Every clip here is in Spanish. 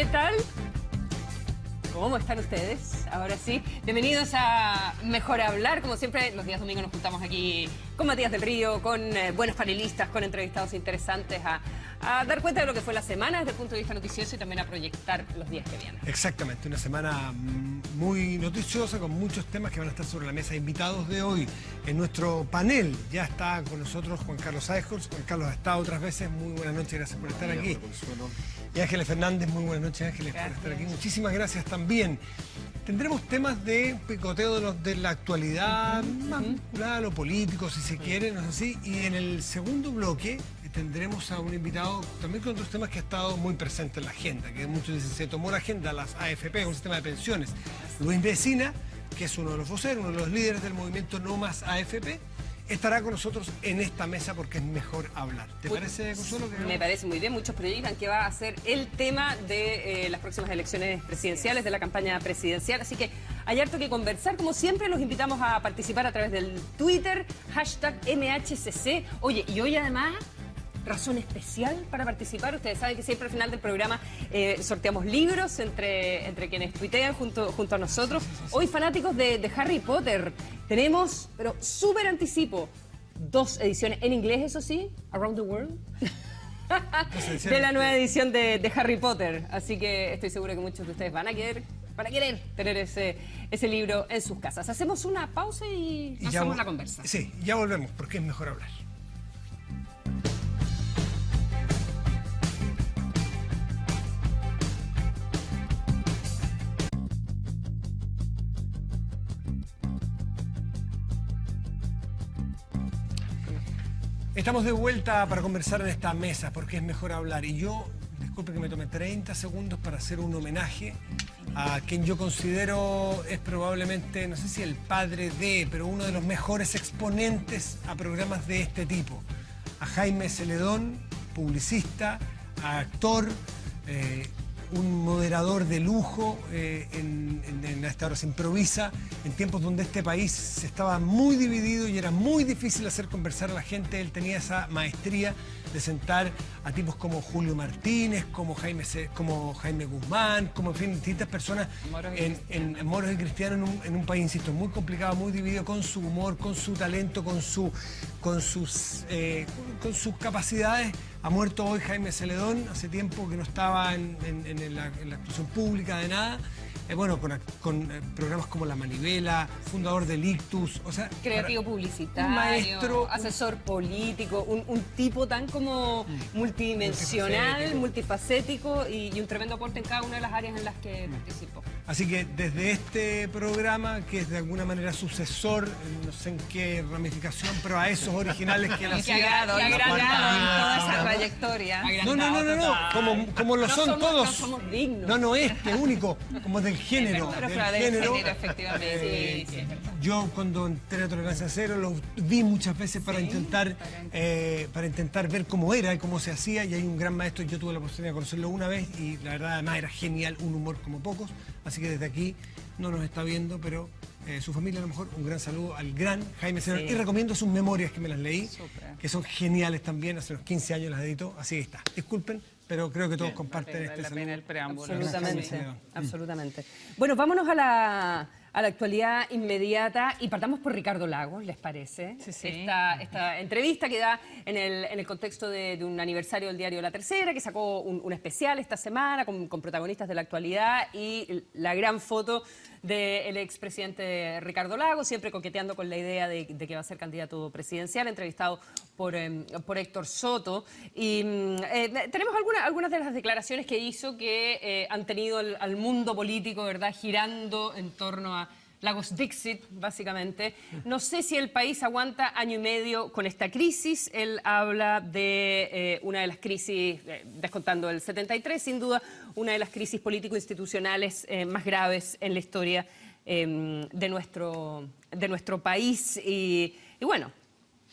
¿Qué tal? ¿Cómo están ustedes? Ahora sí, bienvenidos a Mejor Hablar. Como siempre, los días domingos nos juntamos aquí con Matías del Río, con buenos panelistas, con entrevistados interesantes a dar cuenta de lo que fue la semana desde el punto de vista noticioso y también a proyectar los días que vienen. Exactamente, una semana muy noticiosa con muchos temas que van a estar sobre la mesa. Invitados de hoy en nuestro panel ya está con nosotros Juan Carlos Eichholz. Juan Carlos ha estado otras veces, muy buenas noches, gracias por estar aquí. Y Ángeles Fernández, muy buenas noches Ángeles por estar aquí. Muchísimas gracias también. Tendremos temas de picoteo de la actualidad, más vinculada a lo político, si se quiere, no es así. Y en el segundo bloque tendremos a un invitado también con otros temas que ha estado muy presente en la agenda, que muchos dicen se tomó la agenda las AFP, un sistema de pensiones. Luis Mesina, que es uno de los voceros, uno de los líderes del movimiento No Más AFP, estará con nosotros en esta mesa porque es mejor hablar. ¿Te parece, Consuelo? Me parece muy bien. Muchos proyectan que va a ser el tema de las próximas elecciones presidenciales, de la campaña presidencial. Así que hay harto que conversar. Como siempre, los invitamos a participar a través del Twitter, #MHCC. Oye, y hoy además, razón especial para participar. Ustedes saben que siempre al final del programa sorteamos libros entre quienes tuitean junto a nosotros. Hoy, fanáticos de Harry Potter, tenemos, pero súper anticipo, 2 ediciones en inglés, eso sí, Around the World, de la nueva edición de Harry Potter. Así que estoy seguro que muchos de ustedes van a querer tener ese libro en sus casas. Hacemos una pausa y hacemos la conversa. Sí, ya volvemos porque es mejor hablar. Estamos de vuelta para conversar en esta mesa, porque es mejor hablar. Y yo, disculpe que me tome 30 segundos para hacer un homenaje a quien yo considero es probablemente, no sé si el padre de, pero uno de los mejores exponentes a programas de este tipo. A Jaime Celedón, publicista, actor, un moderador de lujo en esta hora se improvisa, en tiempos donde este país estaba muy dividido y era muy difícil hacer conversar a la gente. Él tenía esa maestría de sentar a tipos como Julio Martínez, como Jaime Guzmán, como en fin, distintas personas en moros y cristianos en un país, insisto, muy complicado, muy dividido, con su humor, con su talento, con sus capacidades. Ha muerto hoy Jaime Celedón, hace tiempo que no estaba en la actuación pública de nada. Bueno, con programas como La Manivela, fundador del Ictus, o sea... Creativo publicitario, un maestro, asesor político, un tipo tan como multidimensional, multifacético y un tremendo aporte en cada una de las áreas en las que participó. Así que desde este programa, que es de alguna manera sucesor, no sé en qué ramificación, pero a esos originales que él hacía... Que agradaron toda esa trayectoria. No, como lo son todos. No somos dignos. No, único, como del género. Efectivamente. Sí. Yo cuando entré a Tolerancia Cero lo vi muchas veces para intentar ver cómo era y cómo se hacía, y hay un gran maestro, yo tuve la oportunidad de conocerlo una vez y la verdad además era genial, un humor como pocos, así que desde aquí no nos está viendo, pero su familia a lo mejor, un gran saludo al gran Jaime Celedón, y recomiendo sus memorias que me las leí, que son geniales también, hace unos 15 años las editó, así que está, disculpen, pero creo que todos comparten este saludo. El preámbulo. Absolutamente. Bueno, vámonos a la actualidad inmediata y partamos por Ricardo Lagos, ¿les parece? Sí. Esta entrevista que da en el contexto de un aniversario del diario La Tercera, que sacó un especial esta semana con protagonistas de la actualidad y la gran foto del expresidente Ricardo Lagos, siempre coqueteando con la idea de que va a ser candidato presidencial, entrevistado por Héctor Soto. Y tenemos algunas de las declaraciones que hizo que han tenido al mundo político, ¿verdad?, girando en torno a Lagos Dixit, básicamente. No sé si el país aguanta año y medio con esta crisis. Él habla de una de las crisis, descontando el 73, sin duda, una de las crisis político-institucionales más graves en la historia de nuestro país. Y bueno,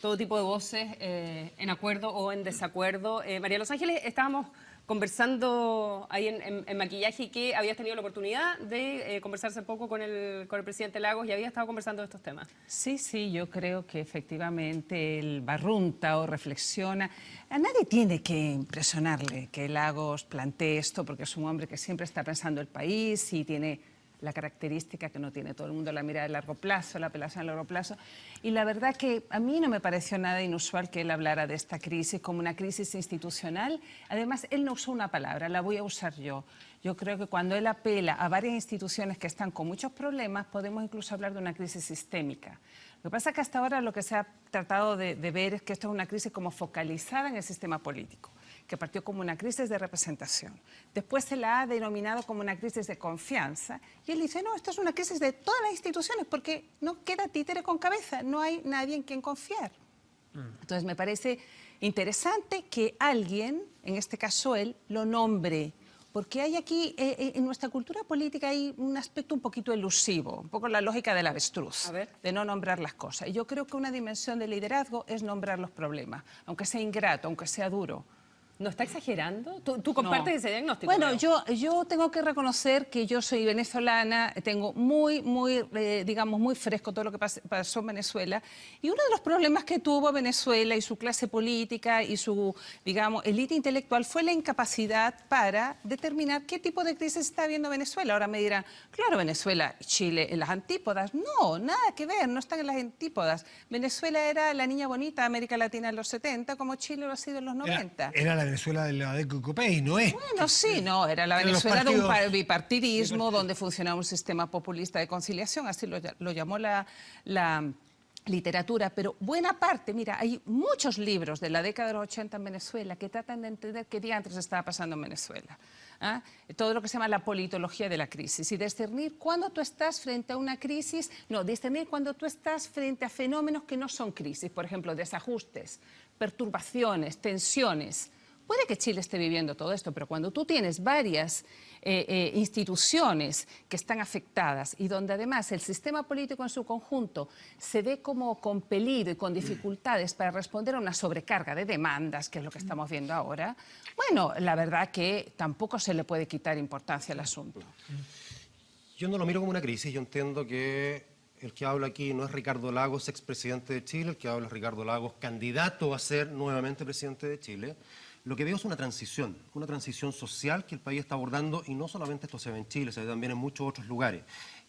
todo tipo de voces en acuerdo o en desacuerdo. María Los Ángeles, estábamos conversando ahí en maquillaje y que habías tenido la oportunidad de conversar hace poco con el presidente Lagos y había estado conversando de estos temas. Sí, sí, yo creo que efectivamente él barrunta o reflexiona. A nadie tiene que impresionarle que Lagos plantee esto porque es un hombre que siempre está pensando el país y tiene la característica que no tiene todo el mundo, la mirada de largo plazo, la apelación a largo plazo. Y la verdad que a mí no me pareció nada inusual que él hablara de esta crisis como una crisis institucional. Además, él no usó una palabra, la voy a usar yo. Yo creo que cuando él apela a varias instituciones que están con muchos problemas, podemos incluso hablar de una crisis sistémica. Lo que pasa es que hasta ahora lo que se ha tratado de ver es que esto es una crisis como focalizada en el sistema político, que partió como una crisis de representación. Después se la ha denominado como una crisis de confianza. Y él dice, no, esto es una crisis de todas las instituciones porque no queda títere con cabeza, no hay nadie en quien confiar. Entonces me parece interesante que alguien, en este caso él, lo nombre. Porque hay aquí, en nuestra cultura política hay un aspecto un poquito elusivo, un poco la lógica del avestruz, de no nombrar las cosas. Y yo creo que una dimensión de liderazgo es nombrar los problemas, aunque sea ingrato, aunque sea duro. ¿No está exagerando? ¿Tú compartes ese diagnóstico? Bueno, yo tengo que reconocer que yo soy venezolana, tengo digamos, muy fresco todo lo que pasó en Venezuela. Y uno de los problemas que tuvo Venezuela y su clase política y su, digamos, élite intelectual fue la incapacidad para determinar qué tipo de crisis está habiendo Venezuela. Ahora me dirán, claro, Venezuela y Chile en las antípodas. No, nada que ver, no están en las antípodas. Venezuela era la niña bonita de América Latina en los 70, como Chile lo ha sido en los 90. Era la Venezuela de la Adeco y Copey, ¿no es? Bueno, sí, no, era la Venezuela de un bipartidismo donde funcionaba un sistema populista de conciliación, así lo llamó la literatura, pero buena parte, mira, hay muchos libros de la década de los 80 en Venezuela que tratan de entender qué diantres estaba pasando en Venezuela. ¿Ah? Todo lo que se llama la politología de la crisis y discernir cuando tú estás frente a una crisis, discernir cuando tú estás frente a fenómenos que no son crisis, por ejemplo, desajustes, perturbaciones, tensiones. Puede que Chile esté viviendo todo esto, pero cuando tú tienes varias instituciones que están afectadas y donde además el sistema político en su conjunto se ve como compelido y con dificultades para responder a una sobrecarga de demandas, que es lo que estamos viendo ahora, bueno, la verdad que tampoco se le puede quitar importancia al asunto. Yo no lo miro como una crisis, yo entiendo que el que habla aquí no es Ricardo Lagos, expresidente de Chile, el que habla es Ricardo Lagos, candidato a ser nuevamente presidente de Chile. Lo que veo es una transición social que el país está abordando y no solamente esto se ve en Chile, se ve también en muchos otros lugares.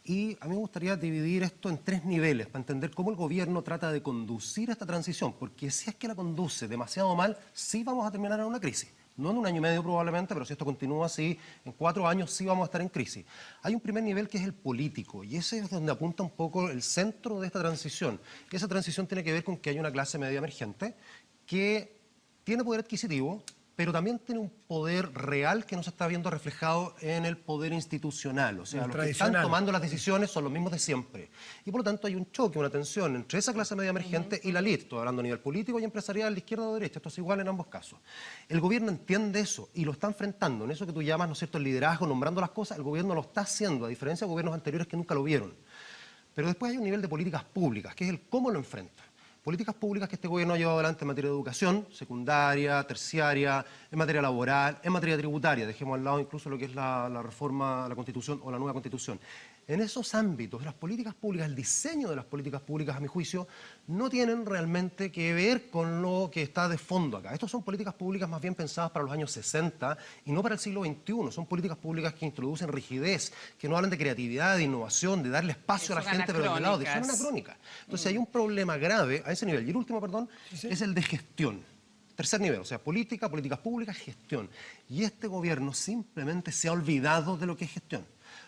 Y a mí me gustaría dividir esto en 3 niveles para entender cómo el gobierno trata de conducir esta transición, porque si es que la conduce demasiado mal, sí vamos a terminar en una crisis. No en 1 año y medio probablemente, pero si esto continúa así, en 4 años sí vamos a estar en crisis. Hay un primer nivel que es el político, y ese es donde apunta un poco el centro de esta transición. Esa transición tiene que ver con que hay una clase media emergente que tiene poder adquisitivo, pero también tiene un poder real que no se está viendo reflejado en el poder institucional. O sea, los que están tomando las decisiones son los mismos de siempre. Y por lo tanto hay un choque, una tensión entre esa clase media emergente y la elite. Estoy hablando a nivel político y empresarial, de izquierda o de derecha. Esto es igual en ambos casos. El gobierno entiende eso y lo está enfrentando. En eso que tú llamas, ¿no es cierto?, el liderazgo, nombrando las cosas, el gobierno lo está haciendo, a diferencia de gobiernos anteriores que nunca lo vieron. Pero después hay un nivel de políticas públicas, que es el cómo lo enfrenta. Políticas públicas que este gobierno ha llevado adelante en materia de educación, secundaria, terciaria, en materia laboral, en materia tributaria. Dejemos al lado incluso lo que es la reforma, la Constitución o la nueva Constitución. En esos ámbitos, las políticas públicas, el diseño de las políticas públicas, a mi juicio, no tienen realmente que ver con lo que está de fondo acá. Estas son políticas públicas más bien pensadas para los años 60 y no para el siglo XXI. Son políticas públicas que introducen rigidez, que no hablan de creatividad, de innovación, de darle espacio a la gente, pero de lado, son anacrónicas. Entonces hay un problema grave a ese nivel. Y el último, perdón, es el de gestión. Tercer nivel, o sea, políticas públicas, gestión. Y este gobierno simplemente se ha olvidado de lo que es gestión.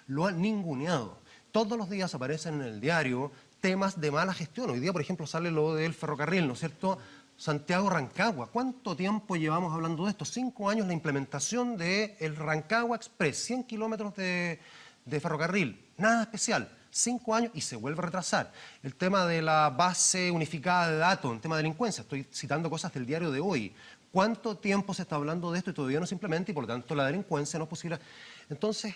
Lo han ninguneado. Todos los días aparecen en el diario temas de mala gestión. Hoy día, por ejemplo, sale lo del ferrocarril, ¿no es cierto? Santiago-Rancagua. ¿Cuánto tiempo llevamos hablando de esto? 5 años la implementación del Rancagua Express, 100 kilómetros de ferrocarril. Nada especial. 5 años y se vuelve a retrasar. El tema de la base unificada de datos, el tema de delincuencia. Estoy citando cosas del diario de hoy. ¿Cuánto tiempo se está hablando de esto y todavía no se implementa y por lo tanto la delincuencia no es posible? Entonces,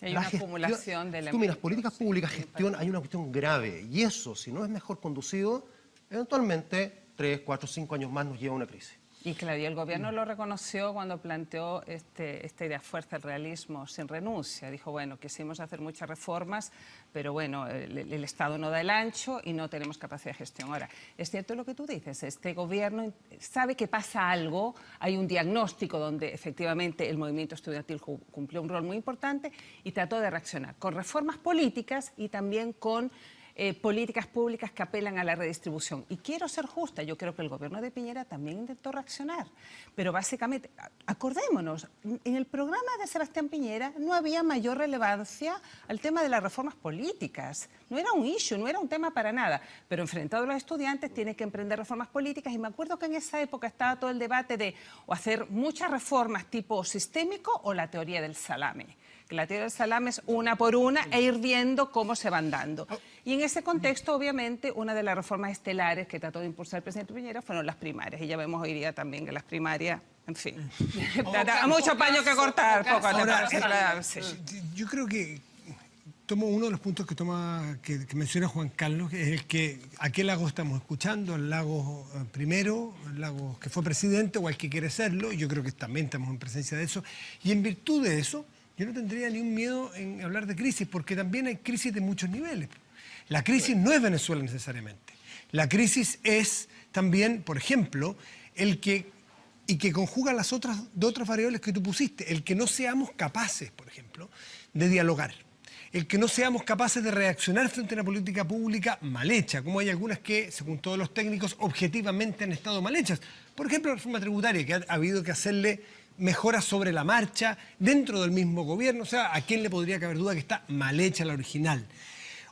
hay una acumulación de tú miras políticas públicas, gestión, hay una cuestión grave. Y eso, si no es mejor conducido, eventualmente 3, 4, 5 años más nos lleva a una crisis. Y claro, y el gobierno lo reconoció cuando planteó esta idea fuerza, el realismo sin renuncia. Dijo, bueno, quisimos hacer muchas reformas, pero bueno, el Estado no da el ancho y no tenemos capacidad de gestión. Ahora, es cierto lo que tú dices, este gobierno sabe que pasa algo, hay un diagnóstico donde efectivamente el movimiento estudiantil cumplió un rol muy importante y trató de reaccionar con reformas políticas y también con políticas públicas que apelan a la redistribución. Y quiero ser justa, yo creo que el gobierno de Piñera también intentó reaccionar, pero básicamente, acordémonos, en el programa de Sebastián Piñera no había mayor relevancia al tema de las reformas políticas, no era un issue, no era un tema para nada, pero enfrentado a los estudiantes tiene que emprender reformas políticas y me acuerdo que en esa época estaba todo el debate de o hacer muchas reformas tipo sistémico o la teoría del salame. La teoría del salame es una por una e ir viendo cómo se van dando. Y en ese contexto, obviamente, una de las reformas estelares que trató de impulsar el presidente Piñera fueron las primarias. Y ya vemos hoy día también que las primarias, en fin, mucho paño que cortar. Yo creo que tomo uno de los puntos que menciona Juan Carlos, que es el que a qué Lagos estamos escuchando, al Lagos primero, al Lagos que fue presidente o al que quiere serlo. Yo creo que también estamos en presencia de eso. Y en virtud de eso, yo no tendría ni un miedo en hablar de crisis, porque también hay crisis de muchos niveles. La crisis no es Venezuela necesariamente. La crisis es también, por ejemplo, que conjuga las otras variables que tú pusiste, el que no seamos capaces, por ejemplo, de dialogar, el que no seamos capaces de reaccionar frente a una política pública mal hecha, como hay algunas que, según todos los técnicos, objetivamente han estado mal hechas. Por ejemplo, la reforma tributaria, que ha habido que hacerle mejoras sobre la marcha dentro del mismo gobierno. O sea, ¿a quién le podría caber duda que está mal hecha la original?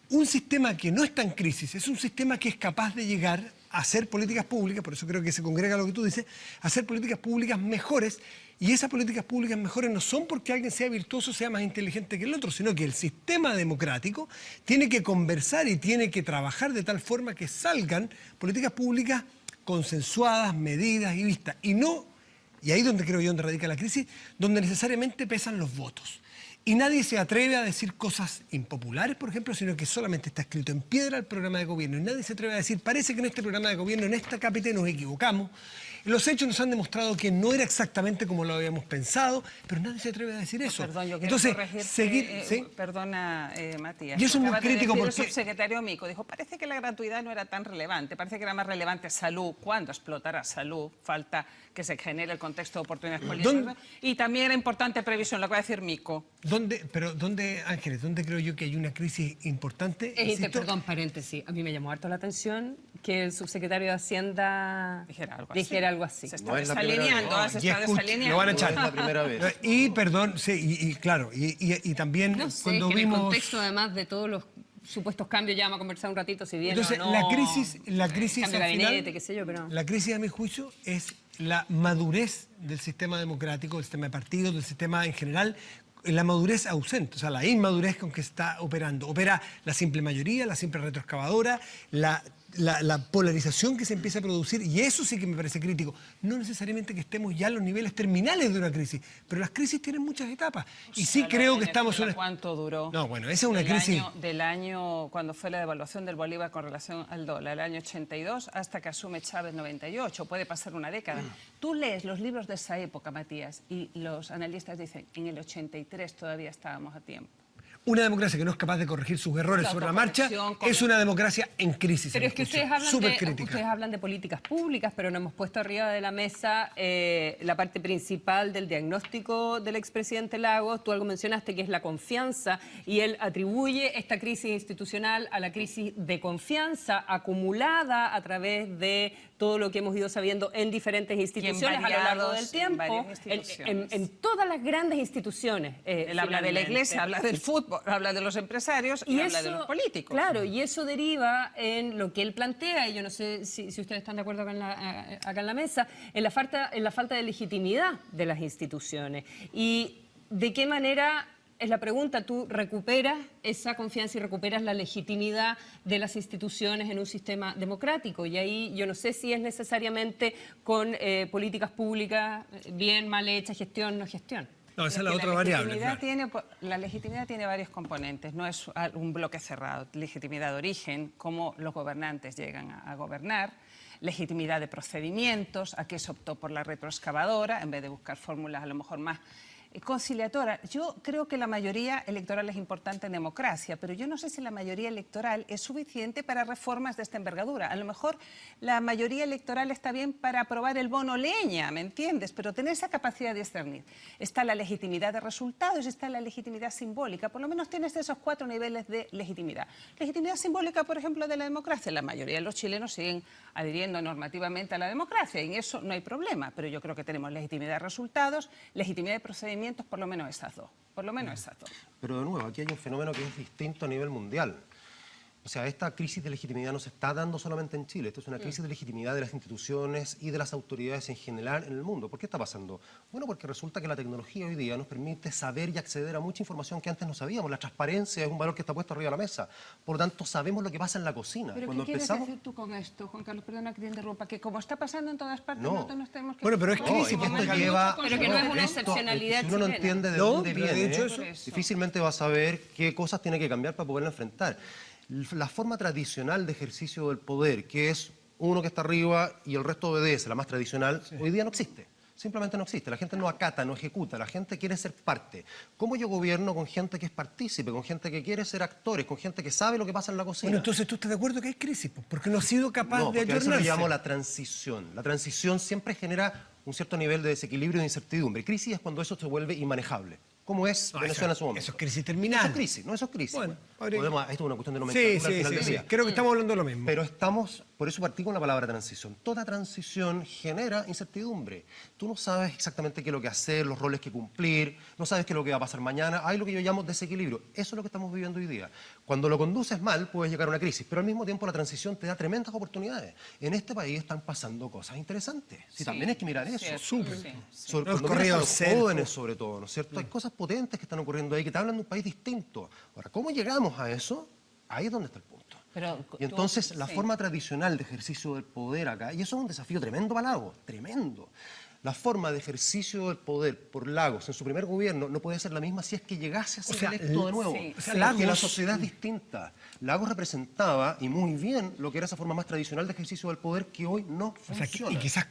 Un sistema que no está en crisis es un sistema que es capaz de llegar a hacer políticas públicas, por eso creo que se congrega lo que tú dices, hacer políticas públicas mejores, y esas políticas públicas mejores no son porque alguien sea virtuoso, sea más inteligente que el otro, sino que el sistema democrático tiene que conversar y tiene que trabajar de tal forma que salgan políticas públicas consensuadas, medidas y vistas, y ahí donde creo yo donde radica la crisis, donde necesariamente pesan los votos. Y nadie se atreve a decir cosas impopulares, por ejemplo, sino que solamente está escrito en piedra el programa de gobierno. Y nadie se atreve a decir, parece que en este programa de gobierno, en esta KPT nos equivocamos. Los hechos nos han demostrado que no era exactamente como lo habíamos pensado, pero nadie se atreve a decir eso. Perdón, yo quiero entonces, corregirte, ¿sí? Perdona, Matías. Y eso es muy crítico porque... porque... El subsecretario Mico dijo, parece que la gratuidad no era tan relevante, parece que era más relevante salud. ¿Cuándo explotará salud? Falta que se genere el contexto de oportunidades políticas. Y también era importante previsión, lo que va a decir Mico. ¿Dónde, Ángeles, dónde creo yo que hay una crisis importante? Perdón, paréntesis. A mí me llamó harto la atención que el subsecretario de Hacienda dijera algo así. Se está desalineando, se está desalineando. Lo van a echar. No es la primera vez. Y, perdón, sí, claro, y también No sé, cuando que vimos... en el contexto además de todos los supuestos cambios, ya vamos a conversar un ratito si bien Entonces, o no... la crisis cambio de al gabinete, final, qué sé yo, pero... La crisis, a mi juicio, es la madurez del sistema democrático, del sistema de partidos, del sistema en general, la madurez ausente, o sea, la inmadurez con que está operando. Opera la simple mayoría, la simple retroexcavadora, la polarización que se empieza a producir, y eso sí que me parece crítico. No necesariamente que estemos ya en los niveles terminales de una crisis, pero las crisis tienen muchas etapas. Y sí creo que estamos... ¿Cuánto duró? No, bueno, esa es una crisis... Del año, cuando fue la devaluación del Bolívar con relación al dólar, el año 82, hasta que asume Chávez 98, puede pasar una década. Tú lees los libros de esa época, Matías, y los analistas dicen, en el 83 todavía estábamos a tiempo. Una democracia que no es capaz de corregir sus errores sobre la marcha es una democracia en crisis. Pero es que ustedes hablan de políticas públicas, pero no hemos puesto arriba de la mesa la parte principal del diagnóstico del expresidente Lagos. Tú algo mencionaste que es la confianza, y él atribuye esta crisis institucional a la crisis de confianza acumulada a través de todo lo que hemos ido sabiendo en diferentes instituciones a lo largo del tiempo, en todas las grandes instituciones. Él habla de la iglesia, habla del fútbol, habla de los empresarios y habla de los políticos. Claro, y eso deriva en lo que él plantea, y yo no sé si ustedes están de acuerdo acá en la mesa, en la falta de legitimidad de las instituciones. Y de qué manera... Es la pregunta, tú recuperas esa confianza y recuperas la legitimidad de las instituciones en un sistema democrático. Y ahí yo no sé si es necesariamente con políticas públicas bien, mal hechas, gestión, no gestión. No, esa es que la otra variable. La legitimidad tiene varios componentes, no es un bloque cerrado. Legitimidad de origen, cómo los gobernantes llegan a gobernar, legitimidad de procedimientos, a qué se optó por la retroexcavadora, en vez de buscar fórmulas a lo mejor más conciliatoras. Yo creo que la mayoría electoral es importante en democracia, pero yo no sé si la mayoría electoral es suficiente para reformas de esta envergadura. A lo mejor la mayoría electoral está bien para aprobar el bono leña, ¿me entiendes? Pero tener esa capacidad de discernir. Está la legitimidad de resultados, está la legitimidad simbólica. Por lo menos tienes esos 4 niveles de legitimidad. Legitimidad simbólica, por ejemplo, de la democracia. La mayoría de los chilenos siguen adhiriendo normativamente a la democracia, y en eso no hay problema. Pero yo creo que tenemos legitimidad de resultados, legitimidad de procedimientos, por lo menos esas dos. Por lo menos esas dos. Pero de nuevo, aquí hay un fenómeno que es distinto a nivel mundial. O sea, esta crisis de legitimidad no se está dando solamente en Chile. Esto es una crisis de legitimidad de las instituciones y de las autoridades en general en el mundo. ¿Por qué está pasando? Bueno, porque resulta que la tecnología hoy día nos permite saber y acceder a mucha información que antes no sabíamos. La transparencia es un valor que está puesto arriba de la mesa. Por lo tanto, sabemos lo que pasa en la cocina. ¿Pero Cuando qué quieres empezamos... decir tú con esto, Juan Carlos? Perdona que te interrumpa. Que como está pasando en todas partes, No. nosotros nos tenemos que... Bueno, pero es No, crisis, es que Juan esto Carlos. lleva... Pero que no es una esto- excepcionalidad Si uno no chilena. entiende de No, dónde pero he viene, dicho eso. difícilmente va a saber qué cosas tiene que cambiar para poderla enfrentar. La forma tradicional de ejercicio del poder, que es uno que está arriba y el resto obedece, la más tradicional, hoy día no existe. Simplemente no existe. La gente no acata, no ejecuta. La gente quiere ser parte. ¿Cómo yo gobierno con gente que es partícipe, con gente que quiere ser actores, con gente que sabe lo que pasa en la cocina? Bueno, entonces tú estás de acuerdo que hay crisis, pues, porque no ha sido capaz No, de porque a eso lo ayornarse. llamo la transición. La transición siempre genera un cierto nivel de desequilibrio e incertidumbre. Crisis es cuando eso se vuelve inmanejable. ¿Cómo es No, Venezuela en su momento? eso es crisis terminal. Eso es crisis, no, eso es crisis. Bueno, Esto es una cuestión de Sí, nomenclatura al sí, final sí, del sí. día. Creo que estamos hablando de lo mismo. Pero estamos, por eso partí con la palabra transición. Toda transición genera incertidumbre. Tú no sabes exactamente qué es lo que hacer, los roles que cumplir, no sabes qué es lo que va a pasar mañana. Hay lo que yo llamo desequilibrio. Eso es lo que estamos viviendo hoy día. Cuando lo conduces mal, puedes llegar a una crisis, pero al mismo tiempo la transición te da tremendas oportunidades. En este país están pasando cosas interesantes. Sí, también hay que mirar eso. cierto, Súper. sí. Sobre, Los cuando miras a corridos los cercos. jóvenes sobre todo, ¿no es cierto? Hay cosas potentes que están ocurriendo ahí que te hablan de un país distinto. Ahora, ¿cómo llegamos a eso? Ahí es donde está el punto. Pero Y entonces tú- la sí. forma tradicional de ejercicio del poder acá, y eso es un desafío tremendo para Lagos, tremendo. La forma de ejercicio del poder por Lagos en su primer gobierno no puede ser la misma si es que llegase a ser sea, electo de nuevo. sí, o sea, Porque Lagos- la sociedad es distinta. Lagos representaba, y muy bien, lo que era esa forma más tradicional de ejercicio del poder que hoy no O sea, funciona. y quizás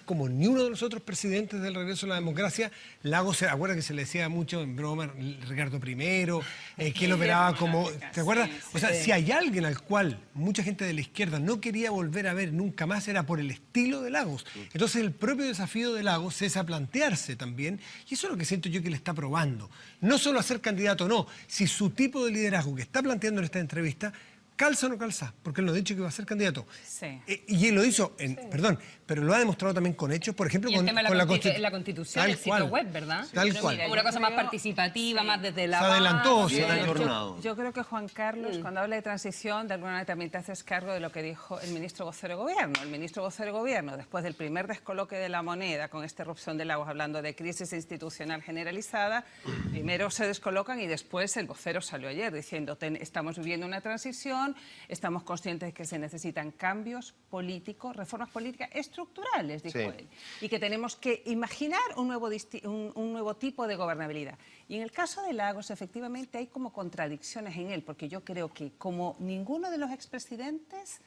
como ni uno de los otros presidentes del regreso a la democracia, Lagos, ¿se acuerda que se le decía mucho en broma Ricardo I, que él operaba como... ¿Te acuerdas? Sí, O sea, si hay alguien al cual mucha gente de la izquierda no quería volver a ver nunca más, era por el estilo de Lagos. Entonces el propio desafío de Lagos es a plantearse también, y eso es lo que siento yo que le está probando. No solo a ser candidato o no, si su tipo de liderazgo que está planteando en esta entrevista calza o no calza, porque él no ha dicho que va a ser candidato. Sí. Y él lo hizo, perdón, pero lo ha demostrado también con hechos, por ejemplo, Y el con, tema de con la, la Constitución. la Constitución, el sitio web, ¿verdad? Tal Pero cual. mira, una cosa más participativa, más desde la Se adelantó, base. se Bien adelantó. ayornado. Yo creo que Juan Carlos, cuando habla de transición, de alguna manera también te haces cargo de lo que dijo el ministro vocero de Gobierno. El ministro vocero de Gobierno, después del primer descoloque de la moneda, con esta erupción de Lagos, hablando de crisis institucional generalizada, primero se descolocan y después el vocero salió ayer diciendo, estamos viviendo una transición, estamos conscientes de que se necesitan cambios políticos, reformas políticas estructurales, dijo Sí. él, y que tenemos que imaginar un nuevo tipo de gobernabilidad. Y en el caso de Lagos, efectivamente, hay como contradicciones en él, porque yo creo que como ninguno de los expresidentes,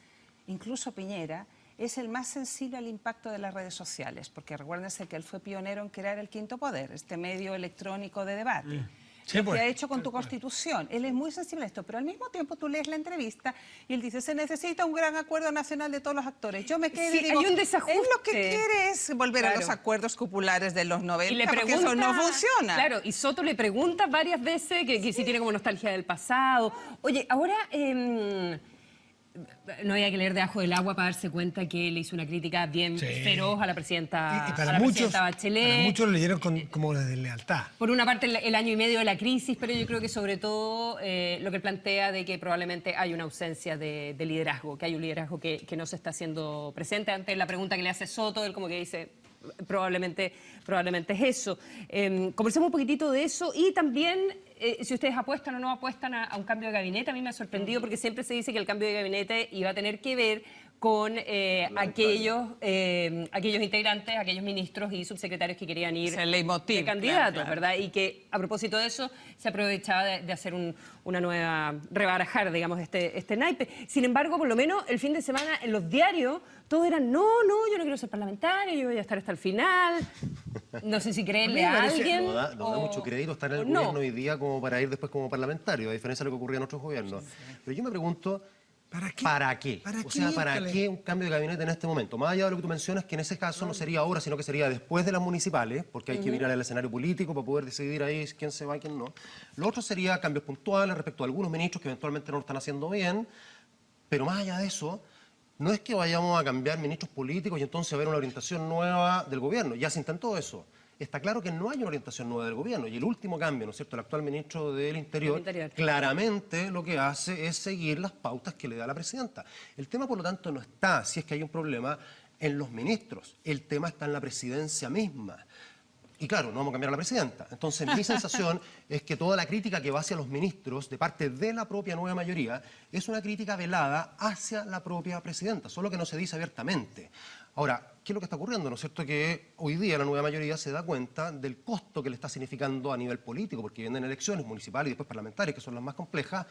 incluso Piñera, es el más sensible al impacto de las redes sociales, porque recuérdense que él fue pionero en crear el Quinto Poder, este medio electrónico de debate. Sí, Lo pues. que ha hecho con tu Constitución. Él es muy sensible a esto, pero al mismo tiempo tú lees la entrevista y él dice, se necesita un gran acuerdo nacional de todos los actores. Yo me quedo Sí, y digo, hay un desajuste. él lo que quiere es volver a Claro. los acuerdos cupulares de los 90, Y le porque pregunta, eso no funciona. Claro, y Soto le pregunta varias veces que si tiene como nostalgia del pasado. Oye, ahora no había que leer debajo del agua para darse cuenta que le hizo una crítica bien Sí. feroz a la presidenta, Y a para la muchos, presidenta Bachelet. para muchos lo leyeron como de lealtad. Por una parte el año y medio de la crisis, pero yo creo que sobre todo lo que plantea de que probablemente hay una ausencia de liderazgo, que hay un liderazgo que no se está haciendo presente. Ante la pregunta que le hace Soto, él como que dice, probablemente es eso. Conversemos un poquitito de eso y también si ustedes apuestan o no apuestan a un cambio de gabinete. A mí me ha sorprendido porque siempre se dice que el cambio de gabinete iba a tener que ver con aquellos integrantes, aquellos ministros y subsecretarios que querían ir Es el leitmotiv, de candidatos, claro. ¿verdad? Y que a propósito de eso se aprovechaba de hacer una nueva, rebarajar, digamos, este naipe. Sin embargo, por lo menos el fin de semana en los diarios todos eran, no, yo no quiero ser parlamentario, yo voy a estar hasta el final. No sé si creerle a alguien. No da mucho crédito estar en el gobierno hoy día como para ir después como parlamentario, a diferencia de lo que ocurría en otros gobiernos. Pero yo me pregunto, ¿para qué? ¿Para O sea, qué? ¿para qué un cambio de gabinete en este momento? Más allá de lo que tú mencionas, que en ese caso no sería ahora, sino que sería después de las municipales, porque hay que mirar el escenario político para poder decidir ahí quién se va y quién no. Lo otro sería cambios puntuales respecto a algunos ministros que eventualmente no lo están haciendo bien, pero más allá de eso, no es que vayamos a cambiar ministros políticos y entonces a ver una orientación nueva del gobierno. Ya se intentó eso. Está claro que no hay una orientación nueva del gobierno. Y el último cambio, ¿no es cierto?, el actual ministro del Interior, claramente lo que hace es seguir las pautas que le da la presidenta. El tema, por lo tanto, no está, si es que hay un problema, en los ministros. El tema está en la presidencia misma. Y claro, no vamos a cambiar a la presidenta. Entonces, mi sensación es que toda la crítica que va hacia los ministros, de parte de la propia nueva mayoría, es una crítica velada hacia la propia presidenta, solo que no se dice abiertamente. Ahora, ¿qué es lo que está ocurriendo? ¿No es cierto que hoy día la nueva mayoría se da cuenta del costo que le está significando a nivel político, porque vienen elecciones municipales y después parlamentarias, que son las más complejas,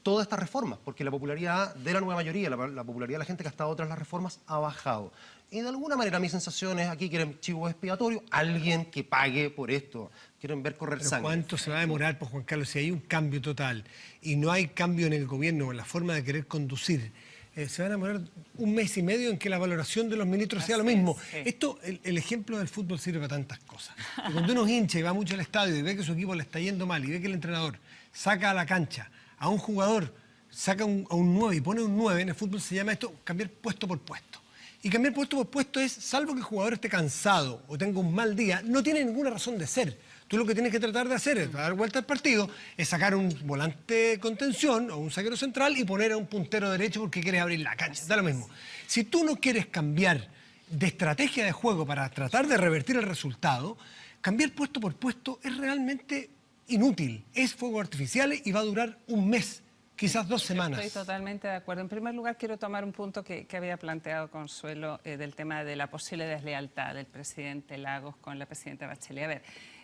todas estas reformas, porque la popularidad de la nueva mayoría, la popularidad de la gente que ha estado tras las reformas ha bajado. Y de alguna manera mi sensación es, aquí quieren chivo expiatorio, alguien que pague por esto. Quieren ver correr Pero sangre. ¿cuánto se va a demorar, pues, Juan Carlos? Si hay un cambio total y no hay cambio en el gobierno o en la forma de querer conducir, se van a demorar un mes y medio en que la valoración de los ministros sea lo mismo. Esto, el ejemplo del fútbol sirve para tantas cosas. Y cuando uno es hincha y va mucho al estadio y ve que su equipo le está yendo mal y ve que el entrenador saca a la cancha a un jugador, saca a un 9 y pone un 9, en el fútbol se llama esto cambiar puesto por puesto. Y cambiar puesto por puesto es, salvo que el jugador esté cansado o tenga un mal día, no tiene ninguna razón de ser. Tú lo que tienes que tratar de hacer es dar vuelta al partido, es sacar un volante de contención o un zaguero central y poner a un puntero derecho porque quieres abrir la cancha. Da lo mismo. Si tú no quieres cambiar de estrategia de juego para tratar de revertir el resultado, cambiar puesto por puesto es realmente inútil. Es fuegos artificiales y va a durar un mes. Quizás 2 semanas. Estoy totalmente de acuerdo. En primer lugar, quiero tomar un punto que había planteado Consuelo del tema de la posible deslealtad del presidente Lagos con la presidenta Bachelet. A ver,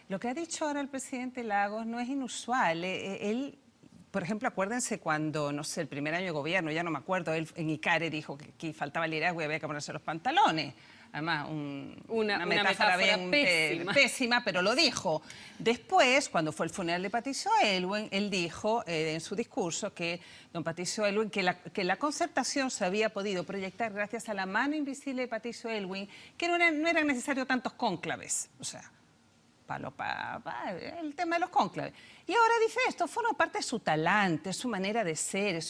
lo que ha dicho ahora el presidente Lagos no es inusual. Él, por ejemplo, acuérdense cuando, no sé, el primer año de gobierno, ya no me acuerdo, él en Icare dijo que faltaba liderazgo y había que ponerse los pantalones. Además, una metáfora bien pésima, pero lo dijo. Después, cuando fue el funeral de Patricio Aylwin, él dijo en su discurso que don Patricio Aylwin, que la concertación se había podido proyectar gracias a la mano invisible de Patricio Aylwin, que no eran necesarios tantos cónclaves. O sea, el tema de los cónclaves. Y ahora dice esto, forma parte de su talante, su manera de ser,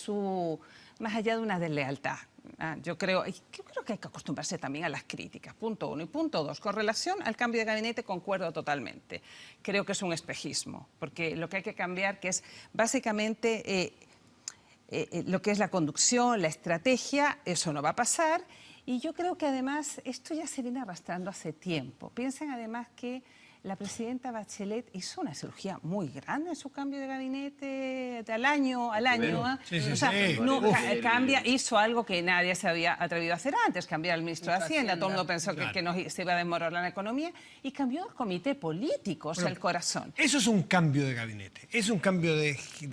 más allá de una deslealtad. Yo creo que hay que acostumbrarse también a las críticas, punto 1. Y punto 2, con relación al cambio de gabinete concuerdo totalmente. Creo que es un espejismo, porque lo que hay que cambiar que es básicamente lo que es la conducción, la estrategia, eso no va a pasar. Y yo creo que además esto ya se viene arrastrando hace tiempo. Piensen además que la presidenta Bachelet hizo una cirugía muy grande en su cambio de gabinete al año. Hizo algo que nadie se había atrevido a hacer antes, cambiar al ministro de Hacienda. Todo el mundo pensó que se iba a desmoronar la economía y cambió el comité político, o sea, el corazón. Eso es un cambio de gabinete. Es un cambio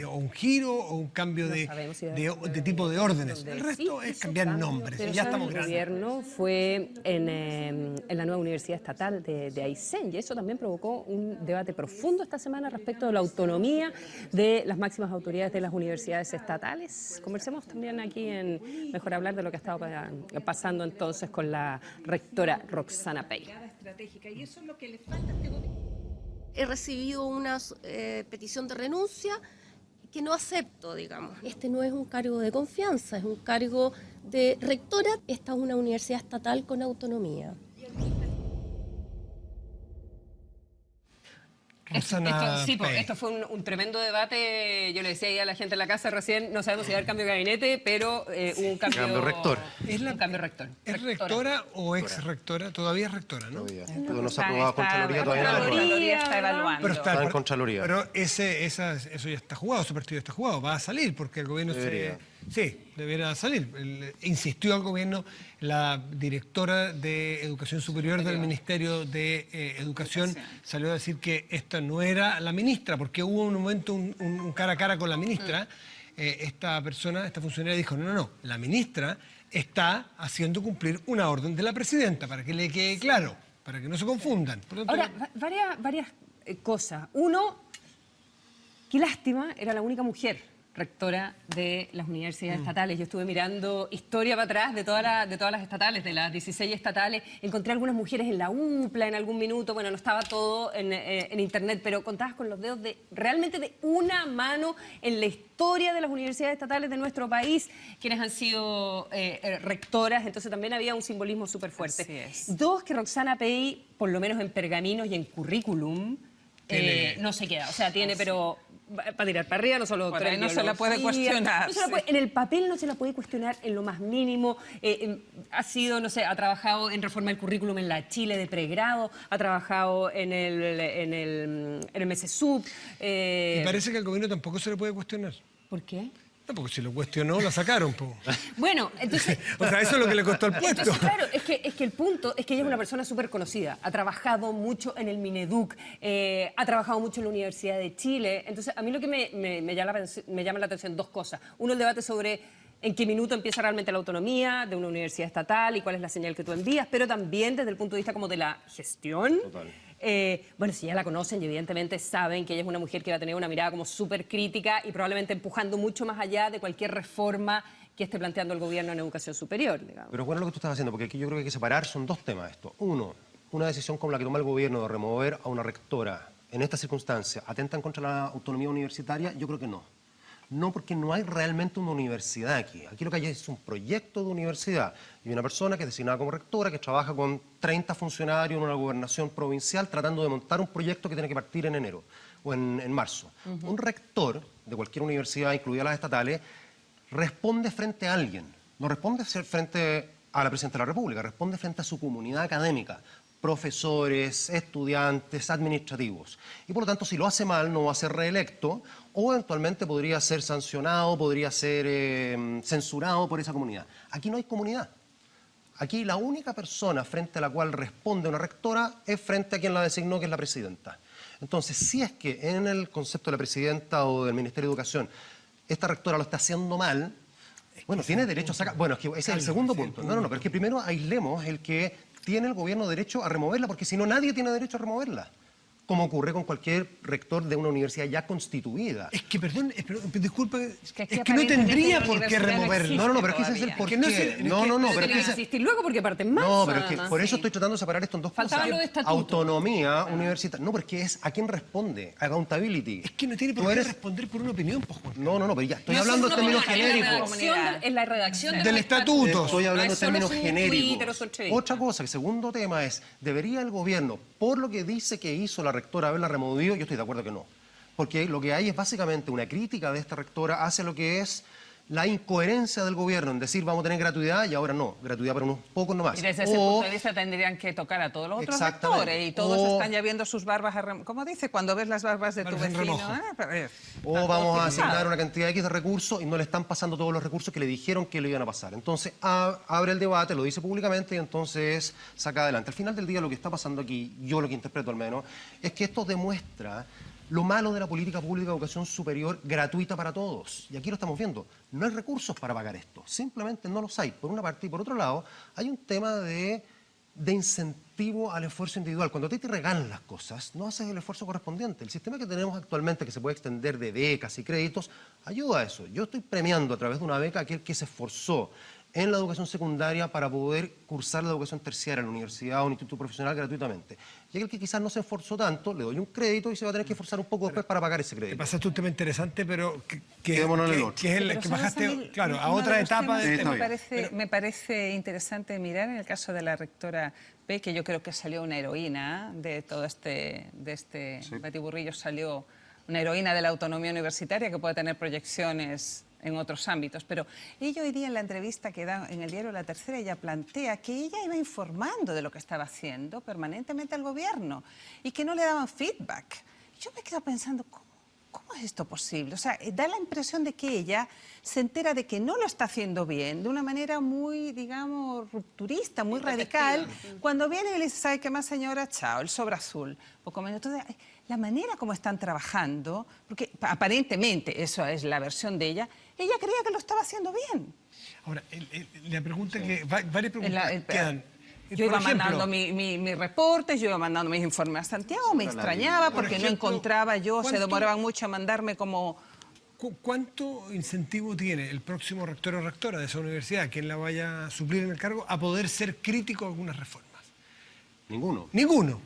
o un giro o un cambio de tipo de órdenes. El resto es cambiar nombres. Pero ya estamos el gobierno fue en la nueva universidad estatal de Aysén y eso también provocó un debate profundo esta semana respecto de la autonomía de las máximas autoridades de las universidades estatales. Conversemos también aquí en Mejor Hablar de lo que ha estado pasando entonces con la rectora Roxana Pey. Y eso es lo que le falta a este gobierno. He recibido una petición de renuncia que no acepto, digamos. Este no es un cargo de confianza, es un cargo de rectora. Esta es una universidad estatal con autonomía. Esto fue un tremendo debate. Yo le decía ahí a la gente en la casa recién, no sabemos si va a haber cambio de gabinete, pero hubo un cambio rector. Un cambio rector. ¿Es rectora o ex rectora? Todavía es rectora, ¿no? Todavía. No se ha aprobado Contraloría todavía. Contraloría está evaluando. Pero está en Contraloría. Pero eso ya está jugado, su partido está jugado. Va a salir porque el gobierno Sí, debiera salir. Insistió al gobierno la directora de Educación Superior del Ministerio de Educación, salió a decir que esta no era la ministra, porque hubo un momento, un cara a cara con la ministra. Esta persona, esta funcionaria dijo, no, la ministra está haciendo cumplir una orden de la presidenta, para que le quede claro, para que no se confundan. Por lo tanto, Ahora, varias cosas. Uno, qué lástima, era la única mujer rectora de las universidades estatales. Yo estuve mirando historia para atrás de todas las estatales, de las 16 estatales. Encontré algunas mujeres en la UPLA en algún minuto. Bueno, no estaba todo en internet, pero contabas con los dedos realmente de una mano en la historia de las universidades estatales de nuestro país, quienes han sido rectoras. Entonces también había un simbolismo súper fuerte. Así es. Dos, que Roxana Pey, por lo menos en pergaminos y en currículum, no se queda. O sea, tiene, pero para tirar para arriba, no solo por ahí no se la puede cuestionar. En el papel no se la puede cuestionar en lo más mínimo. Ha sido, no sé, ha trabajado en reforma del currículum en la Chile de pregrado, ha trabajado en el MESESUB. y parece que al gobierno tampoco se le puede cuestionar. ¿Por qué? No, porque si lo cuestionó, la sacaron, po. Bueno, entonces... O sea, eso es lo que le costó el puesto. Entonces, claro, es que el punto es que ella es una persona súper conocida. Ha trabajado mucho en el Mineduc, ha trabajado mucho en la Universidad de Chile. Entonces, a mí lo que me llama la atención, dos cosas. Uno, el debate sobre en qué minuto empieza realmente la autonomía de una universidad estatal y cuál es la señal que tú envías, pero también desde el punto de vista como de la gestión. Total. Bueno, si ya la conocen y evidentemente saben que ella es una mujer que va a tener una mirada como súper crítica y probablemente empujando mucho más allá de cualquier reforma que esté planteando el gobierno en educación superior, digamos. Pero bueno, lo que tú estás haciendo, porque aquí yo creo que hay que separar, son dos temas esto. Uno, una decisión como la que toma el gobierno de remover a una rectora en esta circunstancia, ¿atentan contra la autonomía universitaria? Yo creo que no. No, porque no hay realmente una universidad aquí. Aquí lo que hay es un proyecto de universidad y una persona que es designada como rectora, que trabaja con 30 funcionarios en una gobernación provincial tratando de montar un proyecto que tiene que partir en enero o en marzo. Un rector de cualquier universidad, incluidas las estatales, responde frente a alguien. No responde frente a la Presidenta de la República, responde frente a su comunidad académica, profesores, estudiantes, administrativos. Y por lo tanto, si lo hace mal, no va a ser reelecto o eventualmente podría ser sancionado, podría ser censurado por esa comunidad. Aquí no hay comunidad. Aquí la única persona frente a la cual responde una rectora es frente a quien la designó, que es la presidenta. Entonces, si es que en el concepto de la presidenta o del Ministerio de Educación esta rectora lo está haciendo mal, bueno, tiene derecho a sacar... Bueno, es que ese es el segundo punto. No, pero es que primero aislemos el que tiene el gobierno derecho a removerla, porque si no, nadie tiene derecho a removerla, como ocurre con cualquier rector de una universidad ya constituida. Es que, perdón, disculpa, aquí es que no tendría aparentemente por la qué universidad no removerla. existe. No, pero es que ese es el todavía. porqué. Que no se- No, pero Tiene es que que ese... existir luego porque parten más. No, pero es que además. por eso estoy tratando de separar esto en dos Faltaba cosas. lo de estatuto. Autonomía universitaria. No, pero es que es a quién responde. Accountability. Es que no tiene por Tú qué eres- responder por una opinión, pues, Juan. No, pero ya estoy No, hablando en no, términos no, en la genéricos. redacción En la redacción Del los estatuto. Estoy hablando No en es solo términos su genéricos. Twitter o su entrevista. Otra cosa, el segundo tema es, ¿debería el gobierno, por lo que dice que hizo la rectora, haberla removido? Yo estoy de acuerdo que no. Porque lo que hay es básicamente una crítica de esta rectora hacia lo que es la incoherencia del gobierno en decir vamos a tener gratuidad y ahora no, gratuidad para unos pocos nomás. Y desde ese punto de vista tendrían que tocar a todos los otros Exactamente. rectores y todos O- están ya viendo sus barbas, ¿cómo dice? Cuando ves las barbas de tu Barbas en vecino. remojo. O vamos a asignar una cantidad X de recursos y no le están pasando todos los recursos que le dijeron que le iban a pasar. Entonces abre el debate, lo dice públicamente y entonces saca adelante. Al final del día lo que está pasando aquí, yo lo que interpreto al menos, es que esto demuestra lo malo de la política pública de educación superior gratuita para todos. Y aquí lo estamos viendo. No hay recursos para pagar esto. Simplemente no los hay, por una parte. Y por otro lado, hay un tema de incentivo al esfuerzo individual. Cuando a ti te regalan las cosas, no haces el esfuerzo correspondiente. El sistema que tenemos actualmente, que se puede extender de becas y créditos, ayuda a eso. Yo estoy premiando a través de una beca a aquel que se esforzó en la educación secundaria para poder cursar la educación terciaria en la universidad o un instituto profesional gratuitamente. Y aquel que quizás no se esforzó tanto, le doy un crédito y se va a tener que esforzar un poco después para pagar ese Te crédito. pasaste un tema interesante, pero Quedémonos en el otro. que es el Pero que ¿sabes bajaste, a mí claro, a uno de otra los etapa temas del que tema. me parece interesante mirar en el caso de la rectora P, que yo creo que salió una heroína de todo este batiburrillo, salió una heroína de la autonomía universitaria que puede tener proyecciones en otros ámbitos, pero ella hoy día en la entrevista que da en el diario La Tercera, ella plantea que ella iba informando de lo que estaba haciendo permanentemente al gobierno y que no le daban feedback. Yo me quedo pensando, ¿cómo es esto posible? O sea, da la impresión de que ella se entera de que no lo está haciendo bien, de una manera muy, digamos, rupturista, muy radical, cuando viene y le dice, ¿sabe qué más, señora? Chao, el sobre azul. Poco menos. Entonces, la manera como están trabajando, porque aparentemente, eso es la versión de ella creía que lo estaba haciendo bien. Ahora, la pregunta que... Varias preguntas quedan. Yo iba Por ejemplo, mandando mis reportes, yo iba mandando mis informes a Santiago, me extrañaba porque no encontraba yo, se demoraban mucho a mandarme como... ¿Cuánto incentivo tiene el próximo rector o rectora de esa universidad, quien la vaya a suplir en el cargo, a poder ser crítico a algunas reformas? Ninguno. Ninguno.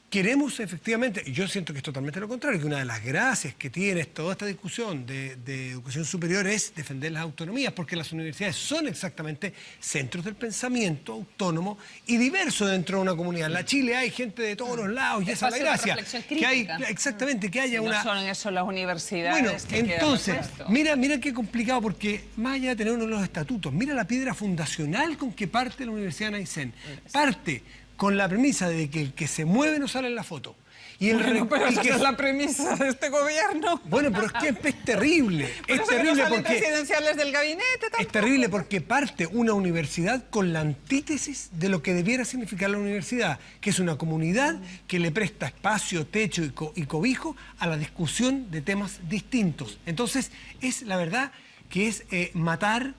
Queremos efectivamente, y yo siento que es totalmente lo contrario, que una de las gracias que tiene toda esta discusión de educación superior es defender las autonomías, porque las universidades son exactamente centros del pensamiento autónomo y diverso dentro de una comunidad. En la Chile hay gente de todos los lados y esa es la gracia. Que hay, exactamente, que haya No una... son eso las universidades. Bueno, que entonces, quedan mira qué complicado, porque más allá de tener uno de los estatutos, mira la piedra fundacional con que parte la Universidad de Aysén. Parte con la premisa de que el que se mueve no sale en la foto. Y pero esa es la premisa de este gobierno. Bueno, pero es que es terrible. Es terrible no salen porque... presidenciales del gabinete tampoco. Es terrible porque parte una universidad con la antítesis de lo que debiera significar la universidad, que es una comunidad que le presta espacio, techo y cobijo a la discusión de temas distintos. Entonces, es la verdad que es matar